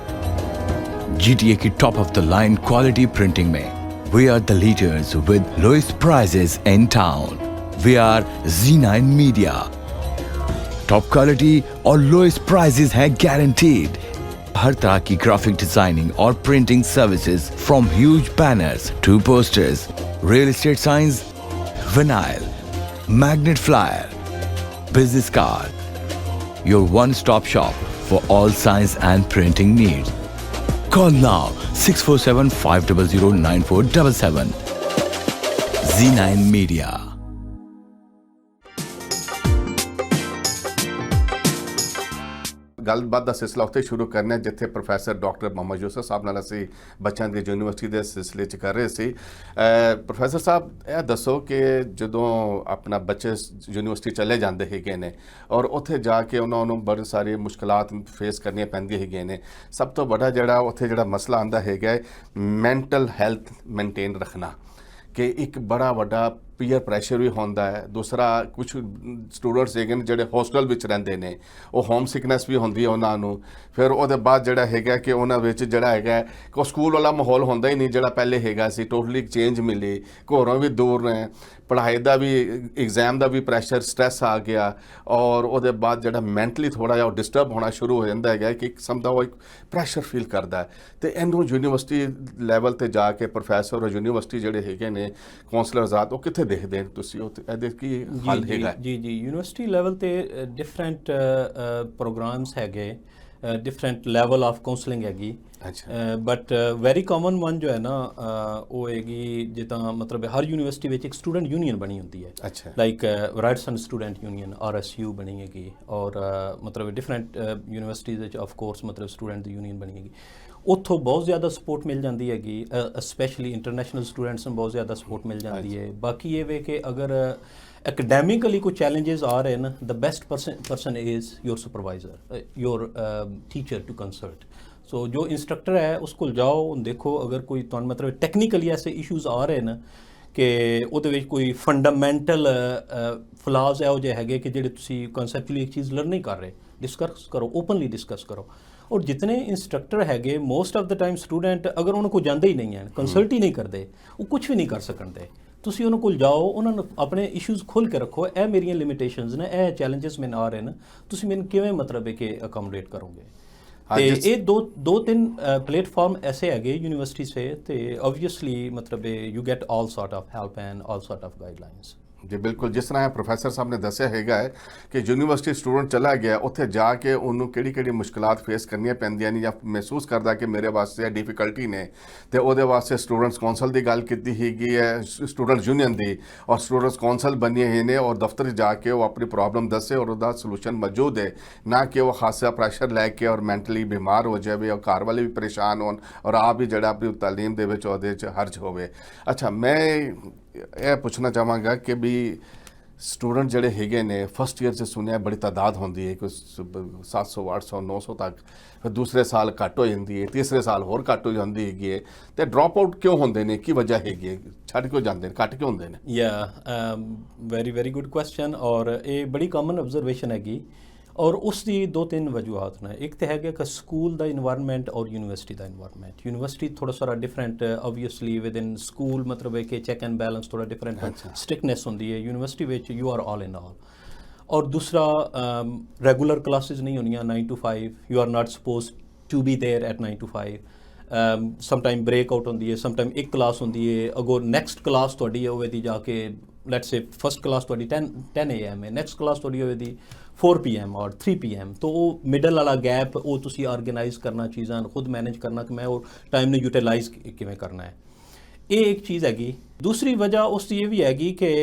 GTA की top of the line quality printing में we are the leaders with lowest prices in town. We are Z9 Media. Top quality और लोएस्ट प्राइसेस है गारंटीड. हर तरह की ग्राफिक डिजाइनिंग और printing services from huge banners to posters, real estate signs, vinyl, magnet flyer, business card. Your one-stop shop for all science and printing needs. Call now 647-500-9477. Z9 Media. ਗੱਲਬਾਤ ਦਾ ਸਿਲਸਿਲਾ ਉੱਥੇ ਸ਼ੁਰੂ ਕਰਨਾ ਹੈ ਜਿੱਥੇ ਪ੍ਰੋਫੈਸਰ ਡਾਕਟਰ ਮੁਹੰਮਦ ਯੂਸਫ ਸਾਹਿਬ ਨਾਲ ਅਸੀਂ ਬੱਚਿਆਂ ਦੀ ਯੂਨੀਵਰਸਿਟੀ ਦੇ ਸਿਲਸਿਲੇ 'ਚ ਕਰ ਰਹੇ ਸੀ ਪ੍ਰੋਫੈਸਰ ਸਾਹਿਬ ਇਹ ਦੱਸੋ ਕਿ ਜਦੋਂ ਆਪਣਾ ਬੱਚੇ ਯੂਨੀਵਰਸਿਟੀ ਚਲੇ ਜਾਂਦੇ ਹੈਗੇ ਨੇ ਔਰ ਉੱਥੇ ਜਾ ਕੇ ਉਹਨਾਂ ਨੂੰ ਬੜੀ ਸਾਰੀ ਮੁਸ਼ਕਲਾਤ ਫੇਸ ਕਰਨੀਆਂ ਪੈਂਦੀਆਂ ਹੈਗੀਆਂ ਨੇ ਸਭ ਤੋਂ ਵੱਡਾ ਜਿਹੜਾ ਉੱਥੇ ਜਿਹੜਾ ਮਸਲਾ ਆਉਂਦਾ ਹੈਗਾ ਮੈਂਟਲ ਹੈਲਥ ਮੇਨਟੇਨ ਰੱਖਣਾ ਕਿ ਇੱਕ ਬੜਾ ਵੱਡਾ ਪੀਅਰ ਪ੍ਰੈਸ਼ਰ ਵੀ ਹੁੰਦਾ ਹੈ ਦੂਸਰਾ ਕੁਝ ਸਟੂਡੈਂਟਸ ਹੈਗੇ ਨੇ ਜਿਹੜੇ ਹੋਸਟਲ ਵਿੱਚ ਰਹਿੰਦੇ ਨੇ ਉਹ ਹੋਮ ਸਿਕਨੈਸ ਵੀ ਹੁੰਦੀ ਹੈ ਉਹਨਾਂ ਨੂੰ ਫਿਰ ਉਹਦੇ ਬਾਅਦ ਜਿਹੜਾ ਹੈਗਾ ਕਿ ਉਹਨਾਂ ਵਿੱਚ ਜਿਹੜਾ ਹੈਗਾ ਕਿ ਸਕੂਲ ਵਾਲਾ ਮਾਹੌਲ ਹੁੰਦਾ ਹੀ ਨਹੀਂ ਜਿਹੜਾ ਪਹਿਲੇ ਹੈਗਾ ਸੀ ਟੋਟਲੀ ਚੇਂਜ ਮਿਲੀ ਘਰੋਂ ਵੀ ਦੂਰ ਨੇ ਪੜ੍ਹਾਈ ਦਾ ਵੀ ਐਗਜ਼ਾਮ ਦਾ ਵੀ ਪ੍ਰੈਸ਼ਰ ਸਟ੍ਰੈਸ ਆ ਗਿਆ ਔਰ ਉਹਦੇ ਬਾਅਦ ਜਿਹੜਾ ਮੈਂਟਲੀ ਥੋੜ੍ਹਾ ਜਿਹਾ ਉਹ ਡਿਸਟਰਬ ਹੋਣਾ ਸ਼ੁਰੂ ਹੋ ਜਾਂਦਾ ਹੈਗਾ ਕਿ ਇੱਕ ਕਿਸਮ ਦਾ ਉਹ ਇੱਕ ਪ੍ਰੈਸ਼ਰ ਫੀਲ ਕਰਦਾ ਹੈ ਅਤੇ ਇਹਨੂੰ ਯੂਨੀਵਰਸਿਟੀ ਲੈਵਲ 'ਤੇ ਜਾ ਕੇ ਪ੍ਰੋਫੈਸਰ ਔਰ ਯੂਨੀਵਰਸਿਟੀ ਜਿਹੜੇ ਹੈਗੇ ਨੇ ਕੌਂਸਲਰ ਆਜ਼ਾਦ ਉਹ ਕਿੱਥੇ ਦੇਖਦੇ ਨੇ ਤੁਸੀਂ ਇਹਦੇ ਕੀ ਹੱਲ ਹੈਗਾ ਜੀ ਯੂਨੀਵਰਸਿਟੀ ਲੈਵਲ 'ਤੇ ਡਿਫਰੈਂਟ ਪ੍ਰੋਗਰਾਮਸ ਹੈਗੇ डिफरेंट लेवल ऑफ काउंसलिंग हैगी बट वेरी कॉमन वन जो है ना वो हैगी जिदा मतलब हर यूनिवर्सिटी में एक स्टूडेंट यूनियन बनी होती है लाइक राइटसन स्टूडेंट यूनियन RSU बनी हैगी और मतलब डिफरेंट यूनिवर्सिटीज़ ऑफ कोर्स मतलब स्टूडेंट यूनियन बनी हैगी ਉੱਥੋਂ ਬਹੁਤ ਜ਼ਿਆਦਾ ਸਪੋਰਟ ਮਿਲ ਜਾਂਦੀ ਹੈਗੀ ਸਪੈਸ਼ਲੀ ਇੰਟਰਨੈਸ਼ਨਲ ਸਟੂਡੈਂਟਸ ਨੂੰ ਬਹੁਤ ਜ਼ਿਆਦਾ ਸਪੋਰਟ ਮਿਲ ਜਾਂਦੀ ਹੈ ਬਾਕੀ ਇਹ ਵੇ ਕਿ ਅਗਰ academically ਕੋਈ challenges ਆ ਰਹੇ ਨੇ the best person is your supervisor your teacher to consult so ਜੋ ਇੰਸਟ੍ਰਕਟਰ ਹੈ ਉਸ ਕੋਲ ਜਾਓ ਦੇਖੋ ਅਗਰ ਕੋਈ ਤੁਹਾਨੂੰ ਮਤਲਬ ਟੈਕਨੀਕਲੀ ਐਸੇ ਇਸ਼ੂਜ਼ ਆ ਰਹੇ ਨੇ ਕਿ ਉਹਦੇ ਵਿੱਚ ਕੋਈ ਫੰਡਾਮੈਂਟਲ ਫਲਾਜ਼ ਇਹੋ ਜਿਹੇ ਹੈਗੇ ਕਿ ਜਿਹੜੇ ਤੁਸੀਂ ਕਨਸੈਪਚੁਅਲੀ ਇੱਕ ਚੀਜ਼ ਲਰਨ ਨਹੀਂ ਕਰ ਰਹੇ ਡਿਸਕਸ ਕਰੋ ਓਪਨਲੀ ਡਿਸਕਸ ਕਰੋ ਔਰ ਜਿਤਨੇ ਇੰਸਟ੍ਰਕਟਰ ਹੈਗੇ most of the time student ਅਗਰ ਉਹਨਾਂ ਕੋਲ ਜਾਂਦੇ ਹੀ ਨਹੀਂ ਹਨ ਕੰਸਲਟ ਹੀ ਨਹੀਂ ਕਰਦੇ ਉਹ ਕੁਝ ਵੀ ਨਹੀਂ ਕਰ ਸਕਣਦੇ ਤੁਸੀਂ ਉਹਨਾਂ ਕੋਲ ਜਾਓ ਉਹਨਾਂ ਨੂੰ ਆਪਣੇ ਇਸ਼ੂਜ਼ ਖੋਲ੍ਹ ਕੇ ਰੱਖੋ ਇਹ ਮੇਰੀਆਂ ਲਿਮਿਟੇਸ਼ਨਸ ਨੇ ਇਹ ਚੈਲੰਜਸ ਮੈਨੂੰ ਆ ਰਹੇ ਨੇ ਤੁਸੀਂ ਮੈਨੂੰ ਕਿਵੇਂ ਮਤਲਬ ਹੈ ਕਿ ਅਕੋਮੋਡੇਟ ਕਰੋਗੇ ਤੇ ਇਹ ਦੋ ਤਿੰਨ ਪਲੇਟਫਾਰਮ ਐਸੇ ਹੈਗੇ ਯੂਨੀਵਰਸਿਟੀ ਸੇ ਤੇ ਆਬਵੀਅਸਲੀ ਮਤਲਬ you get all sort of help and all sort of guidelines ਜੀ ਬਿਲਕੁਲ, ਜਿਸ ਤਰ੍ਹਾਂ ਪ੍ਰੋਫੈਸਰ ਸਾਹਿਬ ਨੇ ਦੱਸਿਆ ਹੈਗਾ ਹੈ ਕਿ ਯੂਨੀਵਰਸਿਟੀ ਸਟੂਡੈਂਟ ਚਲਾ ਗਿਆ, ਉੱਥੇ ਜਾ ਕੇ ਉਹਨੂੰ ਕਿਹੜੀ ਮੁਸ਼ਕਲਾਂ ਫੇਸ ਕਰਨੀਆਂ ਪੈਂਦੀਆਂ ਨੇ, ਜਾਂ ਮਹਿਸੂਸ ਕਰਦਾ ਕਿ ਮੇਰੇ ਵਾਸਤੇ ਇਹ ਡਿਫਿਕਲਟੀ ਨੇ, ਤੇ ਉਹਦੇ ਵਾਸਤੇ ਸਟੂਡੈਂਟਸ ਕੌਂਸਲ ਦੀ ਗੱਲ ਕੀਤੀ ਹੈਗੀ ਹੈ, ਸਟੂਡੈਂਟਸ ਯੂਨੀਅਨ ਦੀ, ਔਰ ਸਟੂਡੈਂਟਸ ਕੌਂਸਲ ਬਣੇ ਹੋਏ ਨੇ, ਔਰ ਦਫ਼ਤਰ ਜਾ ਕੇ ਉਹ ਆਪਣੀ ਪ੍ਰੋਬਲਮ ਦੱਸੇ ਔਰ ਉਹਦਾ ਸੋਲੂਸ਼ਨ ਮੌਜੂਦ ਹੈ, ਨਾ ਕਿ ਉਹ ਖਾਸਾ ਪ੍ਰੈਸ਼ਰ ਲੈ ਕੇ ਔਰ ਮੈਂਟਲੀ ਬਿਮਾਰ ਹੋ ਜਾਵੇ ਔਰ ਘਰ ਵਾਲੇ ਵੀ ਪਰੇਸ਼ਾਨ ਹੋਣ ਔਰ ਆਪ ਵੀ ਜਿਹੜਾ ਆਪਣੀ ਤਾਲੀਮ ਦੇ ਵਿੱਚ ਉਹਦੇ 'ਚ ਹਰਜ ਹੋਵੇ। ਅੱਛਾ, ਮੈਂ ਇਹ ਪੁੱਛਣਾ ਚਾਹਾਂਗਾ ਕਿ ਵੀ ਸਟੂਡੈਂਟ ਜਿਹੜੇ ਹੈਗੇ ਨੇ ਫਸਟ ਈਅਰ 'ਚ ਸੁਣਿਆ ਬੜੀ ਤਾਦਾਦ ਹੁੰਦੀ ਹੈ, ਕੋਈ 700 800 900 ਤੱਕ, ਫਿਰ ਦੂਸਰੇ ਸਾਲ ਘੱਟ ਹੋ ਜਾਂਦੀ ਹੈ, ਤੀਸਰੇ ਸਾਲ ਹੋਰ ਘੱਟ ਹੋ ਜਾਂਦੀ ਹੈਗੀ ਹੈ, ਤੇ ਡ੍ਰੌਪ ਆਊਟ ਕਿਉਂ ਹੁੰਦੇ ਨੇ, ਕੀ ਵਜ੍ਹਾ ਹੈਗੀ ਹੈ, ਛੱਡ ਕਿਉਂ ਜਾਂਦੇ ਨੇ, ਘੱਟ ਕਿਉਂ ਹੁੰਦੇ ਨੇ? ਵੈਰੀ ਗੁੱਡ ਕੁਐਸਚਨ, ਔਰ ਇਹ ਬੜੀ ਕਾਮਨ ਆਬਜ਼ਰਵੇਸ਼ਨ ਹੈਗੀ, ਔਰ ਉਸ ਦੀ 2-3 ਵਜੂਹਾਤ ਨੇ। ਇੱਕ ਤਾਂ ਹੈਗਾ ਕਿ ਸਕੂਲ ਦਾ ਇਨਵਾਇਰਨਮੈਂਟ ਔਰ ਯੂਨੀਵਰਸਿਟੀ ਦਾ ਇਨਵਾਇਰਨਮੈਂਟ। ਯੂਨੀਵਰਸਿਟੀ ਥੋੜਾ ਸਾਰਾ different obviously with in school, ਮਤਲਬ ਹੈ ਕਿ ਚੈੱਕ ਐਂਡ ਬੈਲੈਂਸ ਥੋੜਾ ਡਿਫਰੈਂਟ ਸਟ੍ਰਿਕਨੈਸ ਹੁੰਦੀ ਹੈ। ਯੂਨੀਵਰਸਿਟੀ ਵਿੱਚ ਯੂ ਆਰ ਆਲ ਇਨ ਆਲ। ਔਰ ਦੂਸਰਾ, ਰੈਗੂਲਰ ਕਲਾਸਿਸ ਨਹੀਂ ਹੋਣੀਆਂ 9 to 5, you are not suppose to be there at 9 to 5। Sometime break out ਹੁੰਦੀ ਹੈ, ਸਮਟਾਈਮ ਇੱਕ ਕਲਾਸ ਹੁੰਦੀ ਹੈ, ਅਗੋ ਨੈਕਸਟ ਕਲਾਸ ਤੁਹਾਡੀ ਹੈ ਉਹਦੀ ਜਾ ਕੇ ਲੈਟਸ ਸੇ ਫਸਟ ਕਲਾਸ ਤੁਹਾਡੀ 10 AM ਹੈ, ਨੈਕਸਟ ਕਲਾਸ ਤੁਹਾਡੀ ਹੋਵੇਗੀ 4 PM ਔਰ 3 PM। ਤਾਂ ਉਹ ਮਿਡਲ ਵਾਲਾ ਗੈਪ ਉਹ ਤੁਸੀਂ ਆਰਗੇਨਾਈਜ਼ ਕਰਨਾ, ਚੀਜ਼ਾਂ ਖੁਦ ਮੈਨੇਜ ਕਰਨਾ ਕਿ ਮੈਂ ਉਹ ਟਾਈਮ ਨੂੰ ਯੂਟੀਲਾਈਜ਼ ਕਿਵੇਂ ਕਰਨਾ ਹੈ, ਇਹ ਇੱਕ ਚੀਜ਼ ਹੈਗੀ। ਦੂਸਰੀ ਵਜ੍ਹਾ ਉਸ ਦੀ ਇਹ ਵੀ ਹੈਗੀ ਕਿ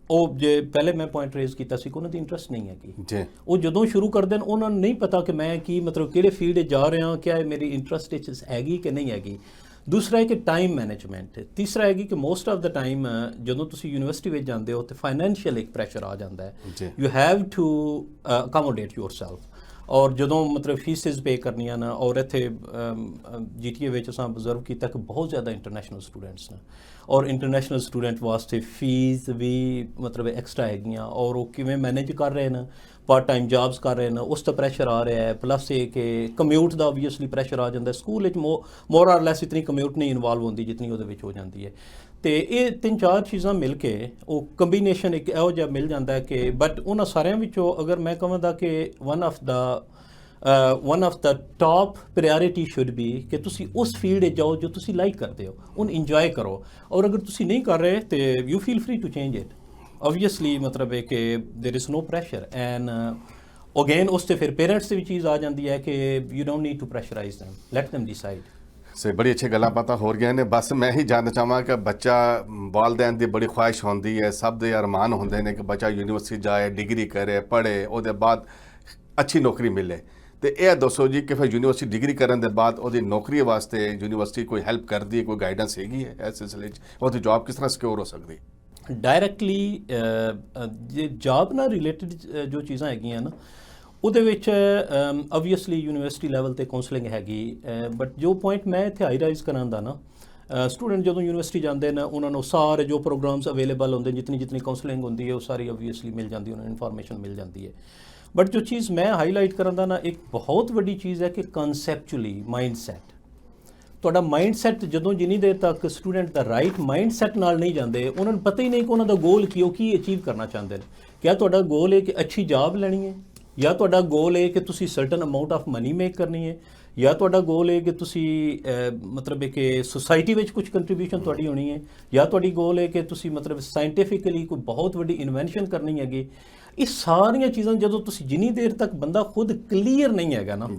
ਉਹ ਜੇ ਪਹਿਲੇ ਮੈਂ ਪੁਆਇੰਟ ਰੇਜ਼ ਕੀਤਾ ਸੀ ਕਿ ਉਹਨਾਂ ਦੀ ਇੰਟਰਸਟ ਨਹੀਂ ਹੈਗੀ ਜੀ। ਉਹ ਜਦੋਂ ਸ਼ੁਰੂ ਕਰਦੇ ਨੇ ਉਹਨਾਂ ਨੂੰ ਨਹੀਂ ਪਤਾ ਕਿ ਮੈਂ ਕੀ ਮਤਲਬ ਕਿਹੜੇ ਫੀਲਡ 'ਚ ਜਾ ਰਿਹਾ, ਕਿਆ ਮੇਰੀ ਇੰਟਰਸਟ 'ਚ ਹੈਗੀ ਕਿ ਨਹੀਂ ਹੈਗੀ। ਦੂਸਰਾ ਹੈ ਕਿ ਟਾਈਮ ਮੈਨੇਜਮੈਂਟ। ਤੀਸਰਾ ਹੈਗੀ ਕਿ ਮੋਸਟ ਆਫ ਦਾ ਟਾਈਮ ਜਦੋਂ ਤੁਸੀਂ ਯੂਨੀਵਰਸਿਟੀ ਵਿੱਚ ਜਾਂਦੇ ਹੋ ਤਾਂ ਫਾਈਨੈਂਸ਼ੀਅਲ ਇੱਕ ਪ੍ਰੈਸ਼ਰ ਆ ਜਾਂਦਾ ਹੈ। You have to accommodate yourself. ਔਰ ਜਦੋਂ ਮਤਲਬ ਫੀਸਿਸ ਪੇ ਕਰਨੀਆਂ ਨਾ, ਔਰ ਇੱਥੇ GTA ਵਿੱਚ ਅਸਾਂ ਅਬਜ਼ਰਵ ਕੀਤਾ ਕਿ ਬਹੁਤ ਜ਼ਿਆਦਾ ਇੰਟਰਨੈਸ਼ਨਲ ਸਟੂਡੈਂਟਸ ਨੇ, ਔਰ ਇੰਟਰਨੈਸ਼ਨਲ ਸਟੂਡੈਂਟ ਵਾਸਤੇ ਫੀਸ ਵੀ ਮਤਲਬ ਐਕਸਟਰਾ ਹੈਗੀਆਂ, ਔਰ ਉਹ ਕਿਵੇਂ ਮੈਨੇਜ ਕਰ ਰਹੇ ਨੇ, ਪਾਰਟ ਟਾਈਮ ਜੌਬਸ ਕਰ ਰਹੇ ਨੇ, ਉਸ ਦਾ ਪ੍ਰੈਸ਼ਰ ਆ ਰਿਹਾ ਹੈ। ਪਲੱਸ ਇਹ ਕਿ ਕਮਿਊਟ ਦਾ ਓਬਵੀਅਸਲੀ ਪ੍ਰੈਸ਼ਰ ਆ ਜਾਂਦਾ। ਸਕੂਲ ਵਿੱਚ ਮੋਰ ਆਰ ਲੈਸ ਇਤਨੀ ਕਮਿਊਟ ਨਹੀਂ ਇਨਵੋਲਵ ਹੁੰਦੀ ਜਿਤਨੀ ਉਹਦੇ ਵਿੱਚ ਹੋ ਜਾਂਦੀ ਹੈ। ਤੇ ਇਹ 3-4 ਚੀਜ਼ਾਂ ਮਿਲ ਕੇ ਉਹ ਕੰਬੀਨੇਸ਼ਨ ਇੱਕ ਇਹੋ ਜਿਹਾ ਮਿਲ ਜਾਂਦਾ ਹੈ ਕਿ ਬਟ ਉਹਨਾਂ ਸਾਰਿਆਂ ਵਿੱਚੋਂ ਅਗਰ ਮੈਂ ਕਹਾਂਦਾ ਕਿ one of the top priority should be ਕਿ ਤੁਸੀਂ ਉਸ ਫੀਲਡ 'ਚ ਜਾਓ ਜੋ ਤੁਸੀਂ ਲਾਈਕ ਕਰਦੇ ਹੋ, ਉਹਨੂੰ ਇੰਜੋਏ ਕਰੋ। ਔਰ ਅਗਰ ਤੁਸੀਂ ਨਹੀਂ ਕਰ ਰਹੇ ਤੇ you feel free to change it. Obviously ਮਤਲਬ ਹੈ ਕਿ there is no pressure and again ਉਸ 'ਤੇ ਫਿਰ ਪੇਰੈਂਟਸ ਦੀ ਵੀ ਚੀਜ਼ ਆ ਜਾਂਦੀ ਹੈ ਕਿ you don't need to pressurize them, let them decide. ਸੇ ਬੜੀ ਅੱਛੀ ਗੱਲਾਂ ਬਾਤਾਂ ਹੋ ਰਹੀਆਂ ਨੇ। ਬਸ ਮੈਂ ਹੀ ਜਾਣਨਾ ਚਾਹਾਂ ਕਿ ਬੱਚਾ ਵਾਲਦੈਨ ਦੀ ਬੜੀ ਖੁਆਇਸ਼ ਹੁੰਦੀ ਹੈ, ਸਭ ਦੇ ਅਰਮਾਨ ਹੁੰਦੇ ਨੇ ਕਿ ਬੱਚਾ ਯੂਨੀਵਰਸਿਟੀ ਜਾਏ, ਡਿਗਰੀ ਕਰੇ, ਪੜ੍ਹੇ, ਉਹਦੇ ਬਾਅਦ ਅੱਛੀ ਨੌਕਰੀ ਮਿਲੇ। ਤੇ ਇਹ ਦੱਸੋ ਜੀ ਕਿ ਫਿਰ ਯੂਨੀਵਰਸਿਟੀ ਡਿਗਰੀ ਕਰਨ ਦੇ ਬਾਅਦ ਉਹਦੀ ਨੌਕਰੀ ਵਾਸਤੇ ਯੂਨੀਵਰਸਿਟੀ ਕੋਈ ਹੈਲਪ ਕਰਦੀ ਹੈ, ਕੋਈ ਗਾਈਡੈਂਸ ਹੈਗੀ ਹੈ ਇਸ ਸਿਲਸਿਲੇ 'ਚ? ਉਹਦੀ ਜੌਬ ਕਿਸ ਤਰ੍ਹਾਂ ਸਿਕਿਉਰ ਹੋ ਸਕਦੀ? ਡਾਇਰੈਕਟਲੀ ਜੇ ਜੌਬ ਨਾਲ ਰਿਲੇਟਡ ਜੋ ਚੀਜ਼ਾਂ ਹੈਗੀਆਂ ਨਾ, ਉਹਦੇ ਵਿੱਚ ਓਬਵੀਅਸਲੀ ਯੂਨੀਵਰਸਿਟੀ ਲੈਵਲ 'ਤੇ ਕਾਉਂਸਲਿੰਗ ਹੈਗੀ। ਬਟ ਜੋ ਪੁਆਇੰਟ ਮੈਂ ਇੱਥੇ ਹਾਈਲਾਈਜ਼ ਕਰਨ ਦਾ ਨਾ, ਸਟੂਡੈਂਟ ਜਦੋਂ ਯੂਨੀਵਰਸਿਟੀ ਜਾਂਦੇ ਨੇ ਉਹਨਾਂ ਨੂੰ ਸਾਰੇ ਜੋ ਪ੍ਰੋਗਰਾਮਸ ਅਵੇਲੇਬਲ ਹੁੰਦੇ, ਜਿਤਨੀ ਕਾਉਂਸਲਿੰਗ ਹੁੰਦੀ ਹੈ ਉਹ ਸਾਰੀ ਓਬਵੀਅਸਲੀ ਮਿਲ ਜਾਂਦੀ, ਉਹਨਾਂ ਨੂੰ ਇਨਫੋਰਮੇਸ਼ਨ ਮਿਲ ਜਾਂਦੀ ਹੈ। ਬਟ ਜੋ ਚੀਜ਼ ਮੈਂ ਹਾਈਲਾਈਟ ਕਰਨ ਦਾ ਨਾ, ਇੱਕ ਬਹੁਤ ਵੱਡੀ ਚੀਜ਼ ਹੈ ਕਿ ਕਨਸੈਪਚੁਅਲੀ ਮਾਈਂਡਸੈਟ। ਤੁਹਾਡਾ ਮਾਈਂਡਸੈਟ ਜਦੋਂ ਜਿੰਨੀ ਦੇਰ ਤੱਕ ਸਟੂਡੈਂਟ ਦਾ ਰਾਈਟ ਮਾਈਂਡਸੈਟ ਨਾਲ ਨਹੀਂ ਜਾਂਦੇ, ਉਹਨਾਂ ਨੂੰ ਪਤਾ ਹੀ ਨਹੀਂ ਕਿ ਉਹਨਾਂ ਦਾ ਗੋਲ ਕੀ, ਉਹ ਕੀ ਅਚੀਵ ਕਰਨਾ ਚਾਹੁੰਦੇ ਨੇ। ਕਿਆ ਤੁਹਾਡਾ ਗੋਲ ਹੈ ਕਿ ਅੱਛੀ ਜੌਬ ਲੈਣੀ ਹੈ, ਜਾਂ ਤੁਹਾਡਾ ਗੋਲ ਹੈ ਕਿ ਤੁਸੀਂ certain amount of money make ਕਰਨੀ ਹੈ, ਜਾਂ ਤੁਹਾਡਾ ਗੋਲ ਹੈ ਕਿ ਤੁਸੀਂ ਮਤਲਬ ਹੈ ਕਿ ਸੁਸਾਇਟੀ ਵਿੱਚ ਕੁਝ ਕੰਟਰੀਬਿਊਸ਼ਨ ਤੁਹਾਡੀ ਹੋਣੀ ਹੈ, ਜਾਂ ਤੁਹਾਡੀ ਗੋਲ ਹੈ ਕਿ ਤੁਸੀਂ ਮਤਲਬ ਸਾਇੰਟੀਫਿਕਲੀ ਕੋਈ ਬਹੁਤ ਵੱਡੀ ਇਨਵੈਂਸ਼ਨ ਕਰਨੀ ਹੈਗੀ। ਇਹ ਸਾਰੀਆਂ ਚੀਜ਼ਾਂ ਜਦੋਂ ਤੁਸੀਂ ਜਿੰਨੀ ਦੇਰ ਤੱਕ ਬੰਦਾ ਖੁਦ ਕਲੀਅਰ ਨਹੀਂ ਹੈਗਾ ਨਾ,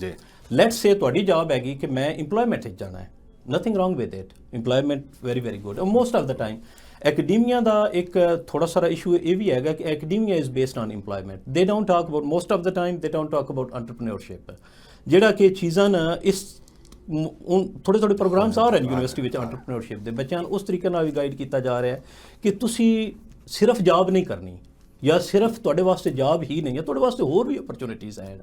ਲੈਟਸ ਸੇ ਤੁਹਾਡੀ ਜੌਬ ਹੈਗੀ ਕਿ ਮੈਂ ਇੰਪਲੋਇਮੈਂਟ ਵਿੱਚ ਜਾਣਾ ਹੈ, nothing wrong with it, employment very good. Most of the time academia ਦਾ ਇੱਕ ਥੋੜਾ ਸਾਰਾ ਇਸ਼ੂ ਇਹ ਵੀ ਹੈਗਾ ਕਿ academia is based on employment. They don't talk about most of the time they don't talk about entrepreneurship, ਜਿਹੜਾ ਕਿ ਚੀਜ਼ਾਂ ਨਾ ਇਸ ਥੋੜ੍ਹੇ ਪ੍ਰੋਗਰਾਮਸ ਆ ਰਹੇ ਨੇ ਯੂਨੀਵਰਸਿਟੀ ਵਿੱਚ ਐਂਟਰਪ੍ਰੀਨਿਓਰਸ਼ਿਪ ਦੇ। ਬੱਚਿਆਂ ਨੂੰ ਉਸ ਤਰੀਕੇ ਨਾਲ ਵੀ ਗਾਈਡ ਕੀਤਾ ਜਾ ਰਿਹਾ ਹੈ ਕਿ ਤੁਸੀਂ ਸਿਰਫ ਜੌਬ ਨਹੀਂ ਕਰਨੀ, ਜਾਂ ਸਿਰਫ ਤੁਹਾਡੇ ਵਾਸਤੇ ਜੌਬ ਹੀ ਨਹੀਂ ਹੈ, ਤੁਹਾਡੇ ਵਾਸਤੇ ਹੋਰ ਵੀ ਅਪਰਚੁਨਿਟੀਜ਼ ਹੈ।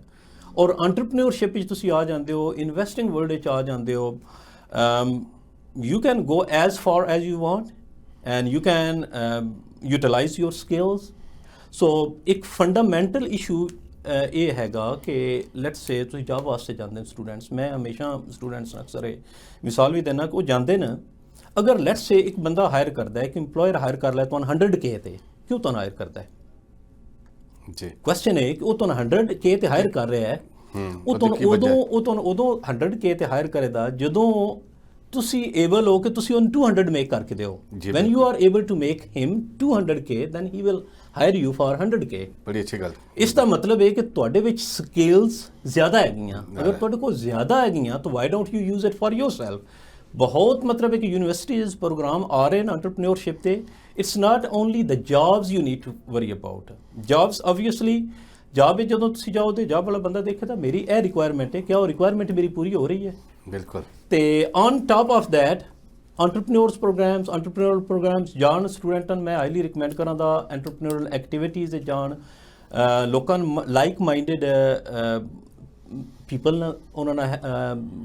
ਔਰ ਐਂਟਰਪ੍ਰੀਨਿਓਰਸ਼ਿਪ ਵਿੱਚ ਤੁਸੀਂ ਆ ਜਾਂਦੇ ਹੋ, ਇਨਵੈਸਟਿੰਗ ਵਰਲਡ ਵਿੱਚ ਆ ਜਾਂਦੇ ਹੋ, you can go as for as you want and you can utilize your skills. So ਇੱਕ ਫੰਡਾਮੈਂਟਲ ਇਸ਼ੂ ਇਹ ਹੈਗਾ ਕਿ ਲੈਟਸ ਸੇ ਤੁਸੀਂ ਜੌਬ ਵਾਸਤੇ ਜਾਂਦੇ ਨੇ ਸਟੂਡੈਂਟਸ। ਮੈਂ ਹਮੇਸ਼ਾ ਸਟੂਡੈਂਟਸ ਅਕਸਰ ਇਹ ਮਿਸਾਲ ਵੀ ਦੇਣਾ ਕਿ ਉਹ ਜਾਂਦੇ ਨੇ, ਅਗਰ ਲੈਟਸ ਸੇ ਇੱਕ ਬੰਦਾ ਹਾਇਰ ਕਰਦਾ ਹੈ, ਇੱਕ ਇੰਪਲੋਇਰ ਹਾਇਰ ਕਰ ਲੈ ਤੁਹਾਨੂੰ 100K ਤੇ, ਕਿਉਂ ਤੁਹਾਨੂੰ ਹਾਇਰ ਕਰਦਾ ਹੈ ਜੀ? ਕੁਐਸਚਨ ਹੈ ਕਿ ਉਹ ਤੁਹਾਨੂੰ 100K ਤੇ ਹਾਇਰ ਕਰ ਰਿਹਾ ਹੈ, ਉਹ ਤੁਹਾਨੂੰ ਉਦੋਂ 100K ਤੇ ਹਾਇਰ ਕਰੇਗਾ ਜਦੋਂ ਤੁਸੀਂ ਏਬਲ ਹੋ ਕਿ ਤੁਸੀਂ ਉਹਨੂੰ 200 ਮੇਕ ਕਰਕੇ ਦਿਓ, ਜੀ, when you are able to make him 200K then he will hire you for 100K। ਬੜੀ ਅੱਛੀ ਗੱਲ। ਇਸ ਦਾ ਮਤਲਬ ਇਹ ਕਿ ਤੁਹਾਡੇ ਵਿੱਚ ਸਕਿੱਲਸ ਜ਼ਿਆਦਾ ਹੈਗੀਆਂ, ਅਗਰ ਤੁਹਾਡੇ ਕੋਲ ਜ਼ਿਆਦਾ ਹੈਗੀਆਂ ਤਾਂ why don't you use it for yourself. ਬਹੁਤ ਮਤਲਬ ਹੈ ਕਿ ਯੂਨੀਵਰਸਿਟੀਜ਼ ਪ੍ਰੋਗਰਾਮ ਆ ਰਹੇ ਨੇ ਐਂਟਰਪ੍ਰੀਨਿਓਰਸ਼ਿਪ ਤੇ। It's not only the jobs you need to worry about. Jobs obviously job ਵਿੱਚ ਜਦੋਂ ਤੁਸੀਂ ਜਾਓ ਤੇ ਜੌਬ ਵਾਲਾ ਬੰਦਾ ਦੇਖੇ ਤਾਂ ਮੇਰੀ ਇਹ ਰਿਕੁਆਇਰਮੈਂਟ ਹੈ, ਕਿਆ ਉਹ ਰਿਕੁਆਇਰਮੈਂਟ ਮੇਰੀ ਪੂਰੀ ਹੋ ਰਹੀ ਹੈ? ਬਿਲਕੁਲ। ਤੇ on top of that entrepreneurial programs ਜਾਣ ਸਟੂਡੈਂਟਾਂ ਨੂੰ ਮੈਂ ਹਾਈਲੀ ਰਿਕਮੈਂਡ ਕਰਾਂ ਦਾ ਐਂਟਰਪ੍ਰੀਨਿਓਰਲ ਐਕਟੀਵਿਟੀਜ਼ ਦੇ ਜਾਣ, ਲੋਕਾਂ ਨੂੰ ਲਾਈਕ ਮਾਈਂਡਡ ਪੀਪਲ ਨਾਲ ਉਹਨਾਂ ਨਾਲ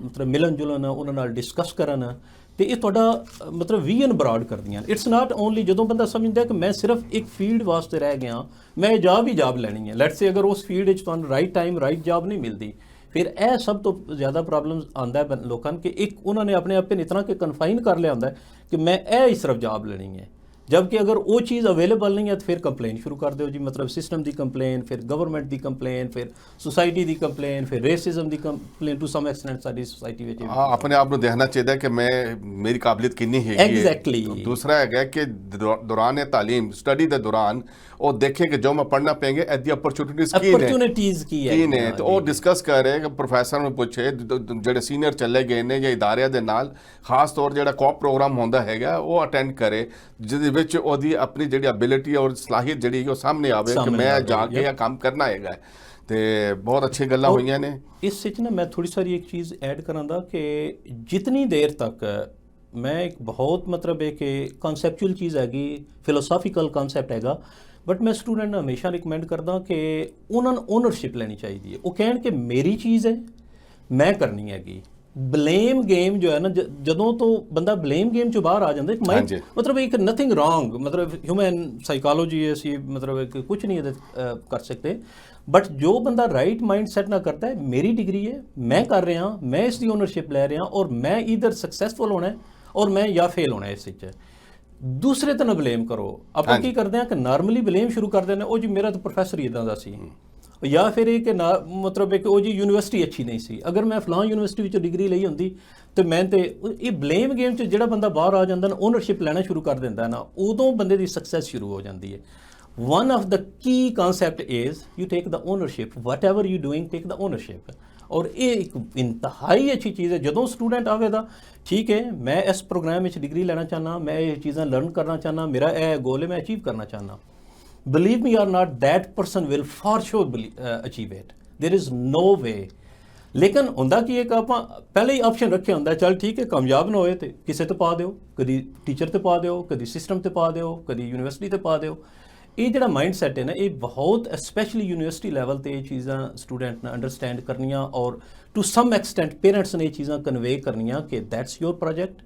ਮਤਲਬ ਮਿਲਣ ਜੁਲਣ, ਉਹਨਾਂ ਨਾਲ ਡਿਸਕਸ ਕਰਨ, ਤੇ ਇਹ ਤੁਹਾਡਾ ਮਤਲਬ ਵਿਜ਼ਨ ਬਰਾਡ ਕਰਦੀਆਂ। ਇਟਸ ਨਾਟ ਓਨਲੀ ਜਦੋਂ ਬੰਦਾ ਸਮਝਦਾ ਕਿ ਮੈਂ ਸਿਰਫ ਇੱਕ ਫੀਲਡ ਵਾਸਤੇ ਰਹਿ ਗਿਆ, ਮੈਂ ਜੌਬ ਲੈਣੀ ਹੈ, ਲੈਟਸ ਸੇ ਅਗਰ ਉਸ ਫੀਲਡ ਵਿੱਚ ਤੁਹਾਨੂੰ ਰਾਈਟ ਟਾਈਮ ਰਾਈਟ ਜੌਬ ਨਹੀਂ ਮਿਲਦੀ, ਫਿਰ ਇਹ ਸਭ ਤੋਂ ਜ਼ਿਆਦਾ ਪ੍ਰੋਬਲਮਸ ਆਉਂਦਾ ਹੈ ਲੋਕਾਂ ਨੂੰ ਕਿ ਇੱਕ ਉਹਨਾਂ ਨੇ ਆਪਣੇ ਆਪ ਨੂੰ ਇਤਨਾ ਕਿ ਕਨਫਾਈਨ ਕਰ ਲਿਆ ਹੁੰਦਾ ਕਿ ਮੈਂ ਇਹ ਹੀ ਸਿਰਫ ਜੌਬ ਲੈਣੀ ਹੈ। जबकि अगर वो चीज़ अवेलेबल नहीं है तो फिर कंप्लेन शुरू कर दो जी, मतलब सिस्टम की कंप्लेन, फिर गवर्नमेंट की कंप्लेन, फिर सोसाइटी की कंप्लेन, फिर रेसिज्म की कंप्लेन टू सम एक्सटेंट साडी सोसाइटी ਵਿੱਚ। ਹਾਂ, ਆਪਣੇ ਆਪ ਨੂੰ ਦੇਖਣਾ ਚਾਹੀਦਾ ਕਿ ਮੈਂ ਮੇਰੀ ਕਾਬਲੀਅਤ ਕਿੰਨੀ ਹੈਗੀ ਹੈ। ਐਗਜ਼ੈਕਟਲੀ। ਦੂਸਰਾ ਹੈਗਾ ਕਿ ਦੌਰਾਨ ਤਾਲੀਮ ਸਟੱਡੀ ਦੇ ਦੌਰਾਨ ਉਹ ਦੇਖੇ ਕਿ ਜੋ ਮੈਂ ਪੜ੍ਹਨਾ ਪਏਗਾ ਇਹਦੀ ਅਪਰਚੁਨਿਟੀਜ਼ ਕੀ ਨੇ ਤੇ ਉਹ ਡਿਸਕਸ ਕਰੇ ਕਿ ਪ੍ਰੋਫੈਸਰ ਨੂੰ ਪੁੱਛੇ ਜਿਹੜੇ ਸੀਨੀਅਰ ਚੱਲੇ ਗਏ ਨੇ ਜਾਂ ਇਦਾਰਿਆਂ ਦੇ ਨਾਲ, ਖਾਸ ਤੌਰ ਜਿਹੜਾ ਕੋਪ ਪ੍ਰੋਗਰਾਮ ਹੁੰਦਾ ਹੈਗਾ ਉਹ ਅਟੈਂਡ ਕਰੇ, ਜਿਹਦੇ ਵਿੱਚ ਉਹਦੀ ਆਪਣੀ ਜਿਹੜੀ ਐਬਿਲਿਟੀ ਔਰ ਸਲਾਹੀਅਤ ਜਿਹੜੀ ਉਹ ਸਾਹਮਣੇ ਆਵੇ ਕਿ ਮੈਂ ਜਾ ਕੇ ਇਹ ਕੰਮ ਕਰਨਾ ਹੈਗਾ। ਤੇ ਬਹੁਤ ਅੱਛੀ ਗੱਲਾਂ ਹੋਈਆਂ ਨੇ ਇਸ ਵਿੱਚ ਨਾ। ਮੈਂ ਥੋੜੀ ਸਾਰੀ ਇੱਕ ਚੀਜ਼ ਐਡ ਕਰਾਂ ਦਾ ਕਿ ਜਿਤਨੀ ਦੇਰ ਤੱਕ ਮੈਂ ਇੱਕ ਬਹੁਤ ਮਤਲਬ ਹੈ ਕਿ ਕਨਸੈਪਚੁਅਲ ਚੀਜ਼ ਹੈਗੀ, ਫਿਲੋਸੋਫੀਕਲ ਕਨਸੈਪਟ ਹੈਗਾ, ਬਟ ਮੈਂ ਸਟੂਡੈਂਟ ਨੂੰ ਹਮੇਸ਼ਾ ਰਿਕਮੈਂਡ ਕਰਦਾ ਕਿ ਉਹਨਾਂ ਨੂੰ ਓਨਰਸ਼ਿਪ ਲੈਣੀ ਚਾਹੀਦੀ ਹੈ। ਉਹ ਕਹਿਣ ਕਿ ਮੇਰੀ ਚੀਜ਼ ਹੈ, ਮੈਂ ਕਰਨੀ ਹੈਗੀ। ਬਲੇਮ ਗੇਮ ਜੋ ਹੈ ਨਾ, ਜਦੋਂ ਤੋਂ ਬੰਦਾ ਬਲੇਮ ਗੇਮ ਚੋਂ ਬਾਹਰ ਆ ਜਾਂਦਾ, ਇੱਕ ਮਾਈਂਡ ਮਤਲਬ ਇੱਕ ਨਥਿੰਗ ਰੋਂਗ, ਮਤਲਬ ਹਿਊਮਨ ਸਾਈਕੋਲੋਜੀ ਹੈ, ਅਸੀਂ ਮਤਲਬ ਕੁਝ ਨਹੀਂ ਇਹਦੇ ਕਰ ਸਕਦੇ, ਬਟ ਜੋ ਬੰਦਾ ਰਾਈਟ ਮਾਈਂਡ ਸੈਟ ਨਾ ਕਰਦਾ ਹੈ, ਮੇਰੀ ਡਿਗਰੀ ਹੈ, ਮੈਂ ਕਰ ਰਿਹਾ, ਮੈਂ ਇਸ ਦੀ ਓਨਰਸ਼ਿਪ ਲੈ ਰਿਹਾ ਔਰ ਮੈਂ ਈਦਰ ਸਕਸੈਸਫੁਲ ਹੋਣਾ ਔਰ ਮੈਂ ਜਾਂ ਫੇਲ ਹੋਣਾ ਇਸ ਵਿੱਚ। ਦੂਸਰੇ ਤੇ ਨਾ ਬਲੇਮ ਕਰੋ। ਆਪਾਂ ਕੀ ਕਰਦੇ ਹਾਂ ਕਿ ਨਾਰਮਲੀ ਬਲੇਮ ਸ਼ੁਰੂ ਕਰ ਦਿੰਦੇ, ਉਹ ਜੀ ਮੇਰਾ ਤਾਂ ਪ੍ਰੋਫੈਸਰ ਹੀ ਇੱਦਾਂ ਦਾ ਸੀ, ਜਾਂ ਫਿਰ ਇਹ ਕਿ ਮਤਲਬ ਕਿ ਉਹ ਜੀ ਯੂਨੀਵਰਸਿਟੀ ਅੱਛੀ ਨਹੀਂ ਸੀ, ਅਗਰ ਮੈਂ ਫਲਾਂ ਯੂਨੀਵਰਸਿਟੀ ਵਿੱਚੋਂ ਡਿਗਰੀ ਲਈ ਹੁੰਦੀ ਤੇ ਮੈਂ ਤੇ ਇਹ ਬਲੇਮ ਗੇਮ 'ਚ ਜਿਹੜਾ ਬੰਦਾ ਬਾਹਰ ਆ ਜਾਂਦਾ ਨਾ, ਓਨਰਸ਼ਿਪ ਲੈਣਾ ਸ਼ੁਰੂ ਕਰ ਦਿੰਦਾ ਨਾ, ਉਦੋਂ ਬੰਦੇ ਦੀ ਸਕਸੈਸ ਸ਼ੁਰੂ ਹੋ ਜਾਂਦੀ ਹੈ। one of the key concept is you take the ownership, whatever you doing take the ownership। ਔਰ ਇਹ ਇੱਕ ਇੰਤਹਾਈ ਅੱਛੀ ਚੀਜ਼ ਹੈ। ਜਦੋਂ ਸਟੂਡੈਂਟ ਆਵੇਗਾ, ਠੀਕ ਹੈ ਮੈਂ ਇਸ ਪ੍ਰੋਗਰਾਮ ਵਿੱਚ ਡਿਗਰੀ ਲੈਣਾ ਚਾਹੁੰਦਾ, ਮੈਂ ਇਹ ਚੀਜ਼ਾਂ ਲਰਨ ਕਰਨਾ ਚਾਹੁੰਦਾ, ਮੇਰਾ ਇਹ ਗੋਲ ਹੈ, ਮੈਂ ਅਚੀਵ ਕਰਨਾ ਚਾਹੁੰਦਾ, believe me or not that person will for sure achieve it, there is no way। ਲੇਕਿਨ ਹੁੰਦਾ ਕੀ ਇੱਕ ਆਪਾਂ ਪਹਿਲੇ ਹੀ ਆਪਸ਼ਨ ਰੱਖਿਆ ਹੁੰਦਾ, ਚੱਲ ਠੀਕ ਹੈ ਕਾਮਯਾਬ ਨਾ ਹੋਏ ਤੇ ਕਿਸੇ ਤੇ ਪਾ ਦਿਓ, ਕਦੀ ਟੀਚਰ ਤੇ ਪਾ ਦਿਓ, ਕਦੀ ਸਿਸਟਮ ਤੇ ਪਾ ਦਿਓ, ਕਦੀ ਯੂਨੀਵਰਸਿਟੀ ਤੇ ਪਾ ਦਿਓ। ਇਹ ਜਿਹੜਾ ਮਾਈਂਡ ਸੈਟ ਹੈ ਨਾ, ਇਹ ਬਹੁਤ ਸਪੈਸ਼ਲੀ ਯੂਨੀਵਰਸਿਟੀ ਲੈਵਲ ਤੇ ਇਹ ਚੀਜ਼ਾਂ ਸਟੂਡੈਂਟ ਨੇ ਅੰਡਰਸਟੈਂਡ ਕਰਨੀਆਂ ਔਰ ਟੂ ਸਮ ਐਕਸਟੈਂਟ ਪੇਰੈਂਟਸ ਨੇ ਇਹ ਚੀਜ਼ਾਂ ਕਨਵੇ ਕਰਨੀਆਂ ਕਿ that's your project,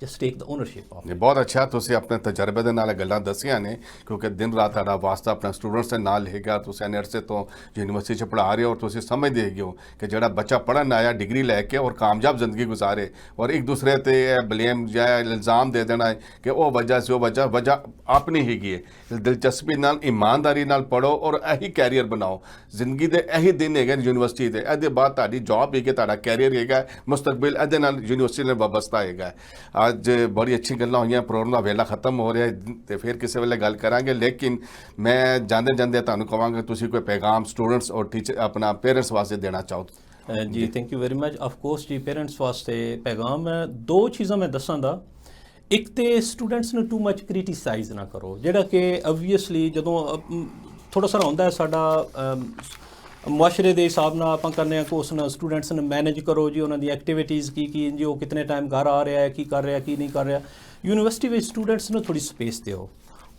just take the ownership of. ਬਹੁਤ ਅੱਛਾ, ਤੁਸੀਂ ਆਪਣੇ ਤਜਰਬੇ ਦੇ ਨਾਲ ਗੱਲਾਂ ਦੱਸੀਆਂ ਨੇ, ਕਿਉਂਕਿ ਦਿਨ ਰਾਤ ਤੁਹਾਡਾ ਵਾਸਤਾ ਆਪਣਾ ਸਟੂਡੈਂਟਸ ਦੇ ਨਾਲ ਹੈਗਾ। ਤੁਸੀਂ ਐਨਐਰਸੇ ਤੋਂ ਯੂਨੀਵਰਸਿਟੀ 'ਚ ਪੜ੍ਹਾ ਰਹੇ ਹੋ ਔਰ ਤੁਸੀਂ ਸਮਝਦੇ ਹੈਗੇ ਹੋ ਕਿ ਜਿਹੜਾ ਬੱਚਾ ਪੜ੍ਹਨ ਆਇਆ ਡਿਗਰੀ ਲੈ ਕੇ ਔਰ ਕਾਮਯਾਬ ਜ਼ਿੰਦਗੀ ਗੁਜ਼ਾਰੇ, ਔਰ ਇੱਕ ਦੂਸਰੇ ਤੇ ਬਲੇਮ ਜਾਂ ਇਲਜ਼ਾਮ ਦੇ ਦੇਣਾ ਹੈ ਕਿ ਉਹ ਵਜ੍ਹਾ ਸੀ, ਉਹ ਵਜ੍ਹਾ ਆਪਣੀ ਹੈਗੀ ਹੈ। ਦਿਲਚਸਪੀ ਨਾਲ ਇਮਾਨਦਾਰੀ ਨਾਲ ਪੜ੍ਹੋ ਔਰ ਇਹੀ ਕੈਰੀਅਰ ਬਣਾਓ। ਜ਼ਿੰਦਗੀ ਦੇ ਇਹੀ ਦਿਨ ਹੈਗੇ ਯੂਨੀਵਰਸਿਟੀ ਦੇ, ਇਹਦੇ ਬਾਅਦ ਤੁਹਾਡੀ ਜੌਬ ਹੈਗੀ, ਤੁਹਾਡਾ ਕੈਰੀਅਰ ਹੈਗਾ, ਮੁਸਤਕਬਲ ਇਹਦੇ ਨਾਲ ਯੂਨੀਵਰਸਿਟੀ ਨਾਲ ਵਾਬਸਤਾ ਹੈਗਾ। ਅੱਜ ਬੜੀ ਅੱਛੀ ਗੱਲਾਂ ਹੋਈਆਂ, ਪ੍ਰੋਗਰਾਮ ਦਾ ਵੇਲਾ ਖਤਮ ਹੋ ਰਿਹਾ ਤੇ ਫਿਰ ਕਿਸੇ ਵੇਲੇ ਗੱਲ ਕਰਾਂਗੇ। ਲੇਕਿਨ ਮੈਂ ਜਾਂਦੇ ਜਾਂਦੇ ਤੁਹਾਨੂੰ ਕਹਾਂਗਾ ਤੁਸੀਂ ਕੋਈ ਪੈਗਾਮ ਸਟੂਡੈਂਟਸ ਔਰ ਟੀਚਰ ਆਪਣਾ ਪੇਰੈਂਟਸ ਵਾਸਤੇ ਦੇਣਾ ਚਾਹੋ। ਜੀ thank you very much. Of course ਜੀ ਪੇਰੈਂਟਸ ਵਾਸਤੇ ਪੈਗਾਮ ਹੈ, ਦੋ ਚੀਜ਼ਾਂ ਮੈਂ ਦੱਸਾਂ ਦਾ। ਇੱਕ ਤੇ ਸਟੂਡੈਂਟਸ ਨੂੰ ਟੂ ਮਚ ਕ੍ਰਿਟੀਸਾਈਜ਼ ਨਾ ਕਰੋ, ਜਿਹੜਾ ਕਿ ਓਬਵੀਅਸਲੀ ਜਦੋਂ ਥੋੜਾ ਸਾਰਾ ਹੁੰਦਾ ਹੈ ਸਾਡਾ ਮੁਆਸ਼ਰੇ ਦੇ ਹਿਸਾਬ ਨਾਲ ਆਪਾਂ ਕਰਨੇ ਆ ਕਿ ਉਸ ਨਾਲ ਸਟੂਡੈਂਟਸ ਨੂੰ ਮੈਨੇਜ ਕਰੋ ਜੀ, ਉਹਨਾਂ ਦੀ ਐਕਟੀਵਿਟੀਜ਼ ਕੀ ਜੀ, ਉਹ ਕਿਤਨੇ ਟਾਈਮ ਘਰ ਆ ਰਿਹਾ ਹੈ, ਕੀ ਕਰ ਰਿਹਾ ਕੀ ਨਹੀਂ ਕਰ ਰਿਹਾ। ਯੂਨੀਵਰਸਿਟੀ ਵਿੱਚ ਸਟੂਡੈਂਟਸ ਨੂੰ ਥੋੜੀ ਸਪੇਸ ਦਿਓ,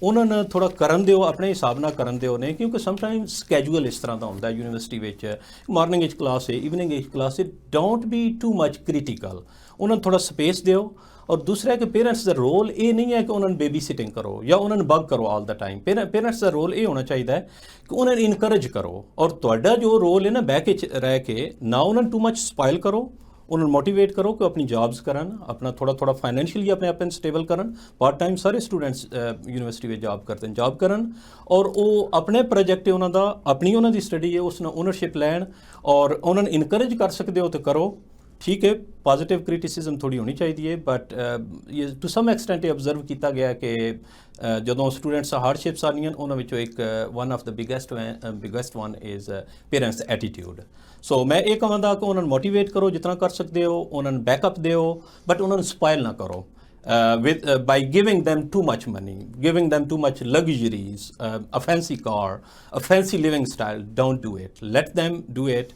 ਉਹਨਾਂ ਨੂੰ ਥੋੜਾ ਕਰਨ ਦਿਓ, ਆਪਣੇ ਹਿਸਾਬ ਨਾਲ ਕਰਨ ਦਿਓ ਨੇ, ਕਿਉਂਕਿ ਸਮਟਾਈਮ ਸਕੈਜੂਅਲ ਇਸ ਤਰ੍ਹਾਂ ਦਾ ਹੁੰਦਾ ਯੂਨੀਵਰਸਿਟੀ ਵਿੱਚ, ਮਾਰਨਿੰਗ ਵਿੱਚ ਕਲਾਸ ਹੈ, ਈਵਨਿੰਗ ਵਿੱਚ ਕਲਾਸ ਹੈ, don't B too much critical, ਉਹਨਾਂ ਨੂੰ ਥੋੜਾ ਸਪੇਸ ਦਿਓ। ਔਰ ਦੂਸਰਾ ਕਿ ਪੇਰੈਂਟਸ ਦਾ ਰੋਲ ਇਹ ਨਹੀਂ ਹੈ ਕਿ ਉਹਨਾਂ ਨੂੰ ਬੇਬੀ ਸਿਟਿੰਗ ਕਰੋ ਜਾਂ ਉਹਨਾਂ ਨੂੰ ਬਗ ਕਰੋ ਆਲ ਦਾ ਟਾਈਮ। ਪੇਰੈਂਟਸ ਦਾ ਰੋਲ ਇਹ ਹੋਣਾ ਚਾਹੀਦਾ ਹੈ ਕਿ ਉਹਨਾਂ ਨੂੰ ਇਨਕਰੇਜ ਕਰੋ, ਔਰ ਤੁਹਾਡਾ ਜੋ ਰੋਲ ਹੈ ਨਾ ਬਹਿ ਕੇ ਰਹਿ ਕੇ ਨਾ ਉਹਨਾਂ ਨੂੰ ਟੂ ਮਚ ਸਪਾਇਲ ਕਰੋ, ਉਹਨਾਂ ਨੂੰ ਮੋਟੀਵੇਟ ਕਰੋ ਕਿ ਆਪਣੀ ਜੌਬਸ ਕਰਨ, ਆਪਣਾ ਥੋੜਾ ਫਾਈਨੈਂਸ਼ੀਅਲੀ ਆਪਣੇ ਆਪ ਨੂੰ ਸਟੇਬਲ ਕਰਨ। ਪਾਰਟ ਟਾਈਮ ਸਾਰੇ ਸਟੂਡੈਂਟਸ ਯੂਨੀਵਰਸਿਟੀ ਵਿੱਚ ਜੌਬ ਕਰਦੇ ਨੇ, ਜੌਬ ਕਰਨ ਔਰ ਉਹ ਆਪਣੇ ਪ੍ਰੋਜੈਕਟ ਹੈ ਉਹਨਾਂ ਦਾ, ਆਪਣੀ ਉਹਨਾਂ ਦੀ ਸਟੱਡੀ ਹੈ, ਉਸ ਨਾਲ ਓਨਰਸ਼ਿਪ ਲੈਣ ਔਰ ਉਹਨਾਂ ਨੂੰ ਇਨਕਰੇਜ ਕਰ ਸਕਦੇ ਹੋ ਤਾਂ ਕਰੋ। ठीक है पॉजिटिव क्रिटिसिज्म थोड़ी होनी चाहिए बट ये टू सम एक्सटेंट ऑबजर्व किया गया कि ਜਦੋਂ ਸਟੂਡੈਂਟਸ ਹਾਰਡਸ਼ਿਪਸ ਆਉਂਦੀਆਂ ਉਹਨਾਂ ਵਿੱਚੋਂ ਇੱਕ one of the biggest one is parents attitude so ਮੈਂ ਇਹ ਕਹਾਂਗਾ ਕਿ ਉਹਨਾਂ ਨੂੰ ਮੋਟੀਵੇਟ ਕਰੋ ਜਿਤਨਾ ਕਰ ਸਕਦੇ ਹੋ ਉਹਨਾਂ ਨੂੰ ਬੈਕਅਪ ਦਿਓ ਬਟ ਉਹਨਾਂ ਨੂੰ ਸਪਾਇਲ ਨਾ ਕਰੋ by giving them too much money, giving them too much luxuries, a fancy car, a fancy living style. Don't do it. Let them do it.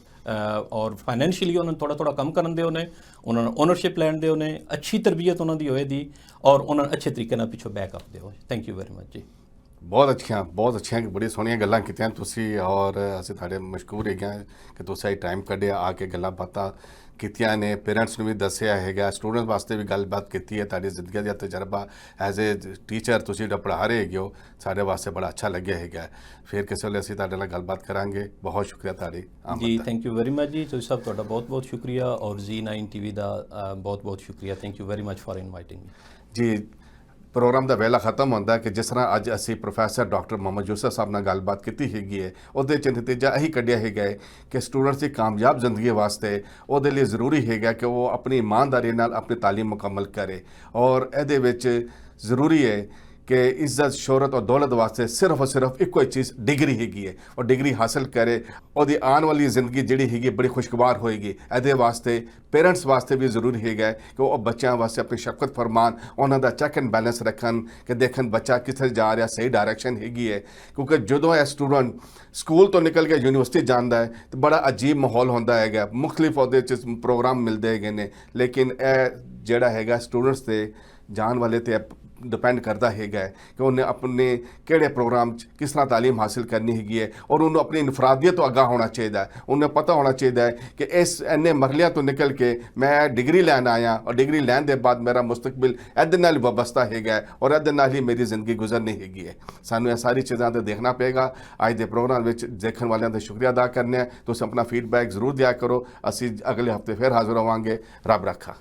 और फाइनैशियली उन्होंने थोड़ा थोड़ा कम करन दिओ ने उन्होंने ओनरशिप लैन दिओ ने अच्छी तरबियत उन्होंने होए दी और उन्होंने अच्छे तरीके नाल पिछों बैकअप दिओ थैंक यू वेरी मच जी बहुत अच्छिया बड़ी सोहनिया गल्लां कीतियां तुसी और असीं तुहाडे मशकूर हैगे कि तुसीं अज टाइम कढिया आके गल्लां बातां कीतियां ने पेरेंट्स नूं भी दस्सिया हैगा स्टूडेंट्स वास्ते भी गलबात कीती है तुहाडी जिंदगी दा तजर्बा एज ए टीचर तुसीं जिहड़ा पढ़ा रहे हैगे हो साडे वास्ते बड़ा अच्छा लग्या हैगा फिर किसी वेले असीं तुहाडे नाल गलबात करांगे बहुत शुक्रिया तुहाडी जी थैंक यू वेरी मच जी तुसीं सब तुहाडा बहुत बहुत शुक्रिया और Z9 TV दा बहुत बहुत शुक्रिया thank you very much for inviting me जी प्रोग्राम का वेला खत्म होता कि जिस तरह अज असी प्रोफैसर डॉक्टर मोहम्मद यूसुफ साहब नाल गलबात की हैगी है उहदे च नतीजा यही कढ़िया है कि स्टूडेंट्स की कामयाब जिंदगी वास्ते उहदे लिए जरूरी है कि वो अपनी ईमानदारी नाल अपनी तालीम मुकम्मल करे और इहदे विच जरूरी है कि इज्जत शोहरत और दौलत वास्ते सिर्फ और सिर्फ एको ही चीज़ डिग्री हैगी है और डिग्री हासिल करे और आने वाली जिंदगी जिहड़ी हैगी बड़ी खुशगवार होएगी इहदे वास्ते पेरेंट्स वास्ते भी जरूरी है कि वो बच्चों वास्ते अपनी शफकत फरमान उन्हों का चैक एंड बैलेंस रखन कि देखन बच्चा कित्थे जा रहा सही डायरैक्शन हैगी है क्योंकि जदों यह स्टूडेंट स्कूल तो निकल के यूनिवर्सिटी जाता है तो बड़ा अजीब माहौल होंदा है मुख्तलिफ उहदे च प्रोग्राम मिलते हैं लेकिन यह जिहड़ा है स्टूडेंट्स से जान वाले तो डिपेंड करता है कि उन्हें अपने किहड़े प्रोग्राम किस तरह तालीम हासिल करनी हैगी है और उन्होंने अपनी इनफरादियत तो आगाह होना चाहिए उन्हें पता होना चाहिए कि इस इन्ने मरलियां तो निकल के मैं डिग्री लैन आया और डिग्री लैन के बाद मेरा मुस्तकबिल इहदे नाल वाबस्ता है और इहदे नाल ही मेरी जिंदगी गुजरनी हैगी है सानू यह सारी चीज़ों को देखना पेगा अज के प्रोग्राम में देखने वालों का शुक्रिया अदा करने तो अपना फीडबैक जरूर दिया करो असी अगले हफ्ते फिर हाजिर होवांगे रब रखा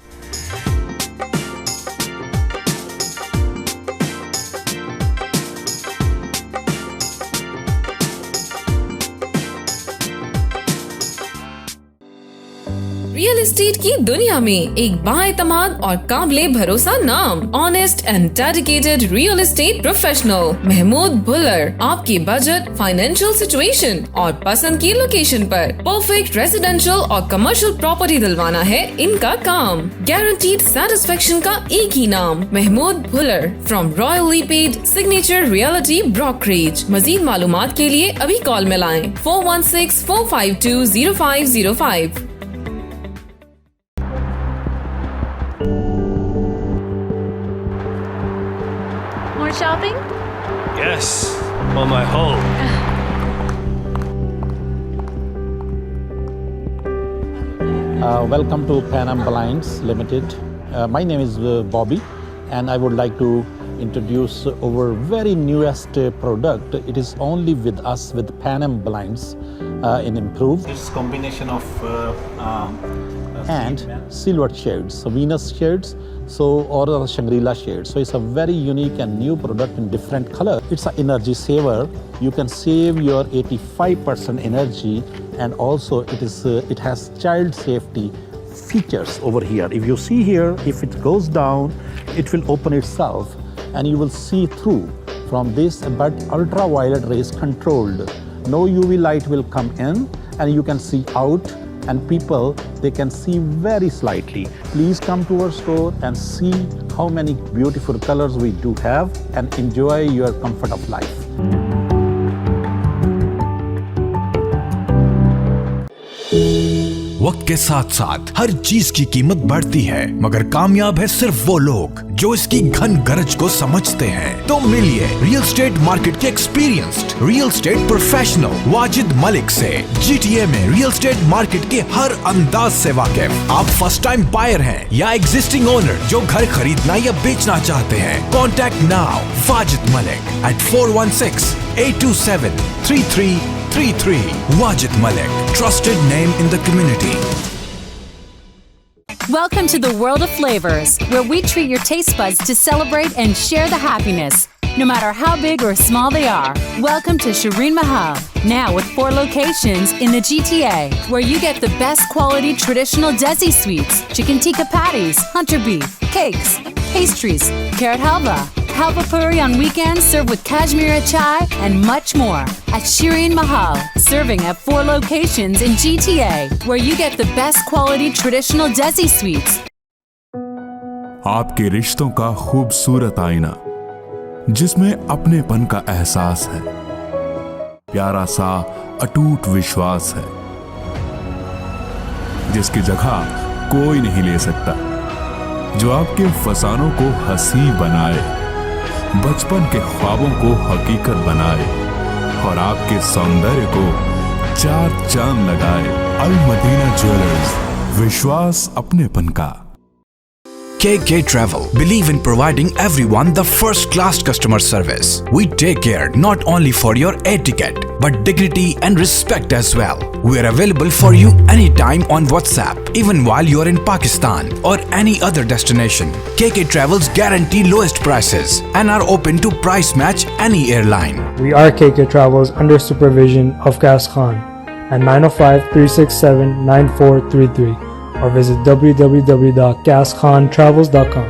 रियल एस्टेट की दुनिया में एक बाएतमाद और काबिले भरोसा नाम honest and dedicated real estate professional Mahmood Bhullar आपकी बजट फाइनेंशियल सिचुएशन और पसंद की लोकेशन पर परफेक्ट रेजिडेंशियल और कमर्शियल प्रॉपर्टी दिलवाना है इनका काम गारंटीड सेटिस्फेक्शन का एक ही नाम महमूद भुल्लर फ्रॉम रॉयली पेड सिग्नेचर रियलिटी ब्रोकरेज मजीद मालूमात के लिए अभी कॉल में लाएं 4164520505 Shopping? Yes, on my home. Welcome to Pan Am Blinds Limited. My name is Bobby and I would like to introduce our very newest product. It is only with us with Pan Am Blinds in improved. It's combination of and silver shades, so Venus shades, or Shangri-La shades. So it's a very unique and new product in different color. It's an energy saver. You can save your 85% energy, and also it has child safety features over here. If you see here, if it goes down, it will open itself, and you will see through from this. But ultraviolet rays controlled. No UV light will come in, and you can see out. And people, they can see very slightly. Please come to our store and see how many beautiful colors we do have and enjoy your comfort of life. वक्त के साथ साथ हर चीज की कीमत बढ़ती है मगर कामयाब है सिर्फ वो लोग जो इसकी घन गरज को समझते हैं। तो मिलिए रियल एस्टेट मार्केट के experienced real estate professional Wajid Malik से GTA में रियल एस्टेट मार्केट के हर अंदाज से वाकिफ। आप फर्स्ट टाइम बायर हैं या एग्जिस्टिंग ओनर जो घर खरीदना या बेचना चाहते हैं, contact now Wajid Malik at 416-827-3333। Wajid Malik, trusted name in the community. Welcome to the world of flavors, where we treat your taste buds to celebrate and share the happiness. no matter how big or small they are. Welcome to Shireen Mahal, now with 4 locations in the GTA, where you get the best quality traditional Desi sweets, chicken tikka patties, hunter beef, cakes, pastries, carrot halva, halva puri on weekends served with Kashmiri chai, and much more. At Shireen Mahal, serving at 4 locations in GTA, where you get the best quality traditional Desi sweets. आपके रिश्तों का खूबसूरत आईना, जिसमें अपनेपन का एहसास है, प्यारा सा अटूट विश्वास है, जिसकी जगह कोई नहीं ले सकता, जो आपके फसानों को हंसी बनाए, बचपन के ख्वाबों को हकीकत बनाए और आपके सौंदर्य को 4 चांद लगाए। अल मदीना ज्वेलर्स, विश्वास अपनेपन का। KK Travel believe in providing everyone the first-class customer service. We take care not only for your air ticket, but dignity and respect as well. We are available for you anytime on WhatsApp, even while you are in Pakistan or any other destination. KK Travels guarantee lowest prices and are open to price match any airline. We are KK Travels under supervision of Gas Khan at 905-367-9433. or visit www.gaskhontravels.com.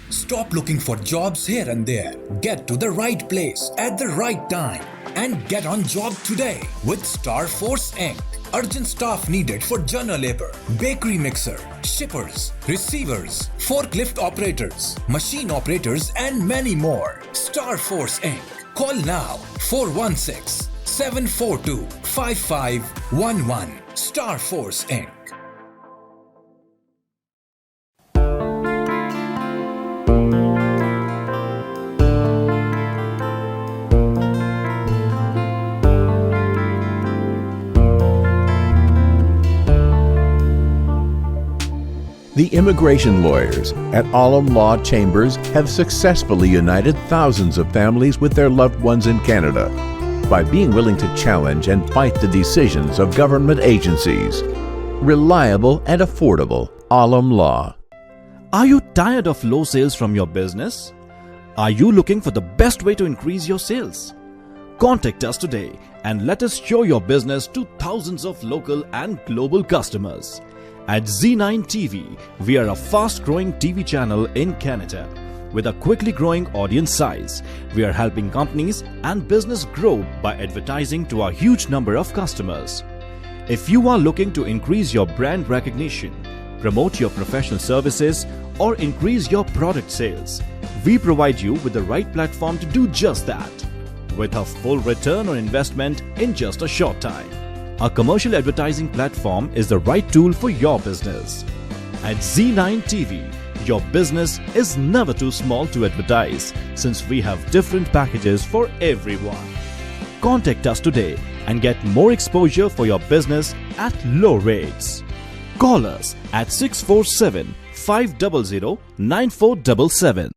Stop looking for jobs here and there. Get to the right place at the right time and get on job today with Star Force Inc. Urgent staff needed for general labor, bakery mixer, shippers, receivers, forklift operators, machine operators, and many more. Star Force Inc. Call now 416-742-5511. Star Force Inc. The immigration lawyers at Alam Law Chambers have successfully united thousands of families with their loved ones in Canada by being willing to challenge and fight the decisions of government agencies. Reliable and affordable Alam Law. Are you tired of low sales from your business? Are you looking for the best way to increase your sales? Contact us today and let us show your business to thousands of local and global customers. At Z9 TV, we are a fast-growing TV channel in Canada. With a quickly growing audience size, we are helping companies and business grow by advertising to a huge number of customers. If you are looking to increase your brand recognition, promote your professional services, or increase your product sales, we provide you with the right platform to do just that, with a full return on investment in just a short time. A commercial advertising platform is the right tool for your business. At Z9 TV, your business is never too small to advertise, since we have different packages for everyone. Contact us today and get more exposure for your business at low rates. Call us at 647-500-9477.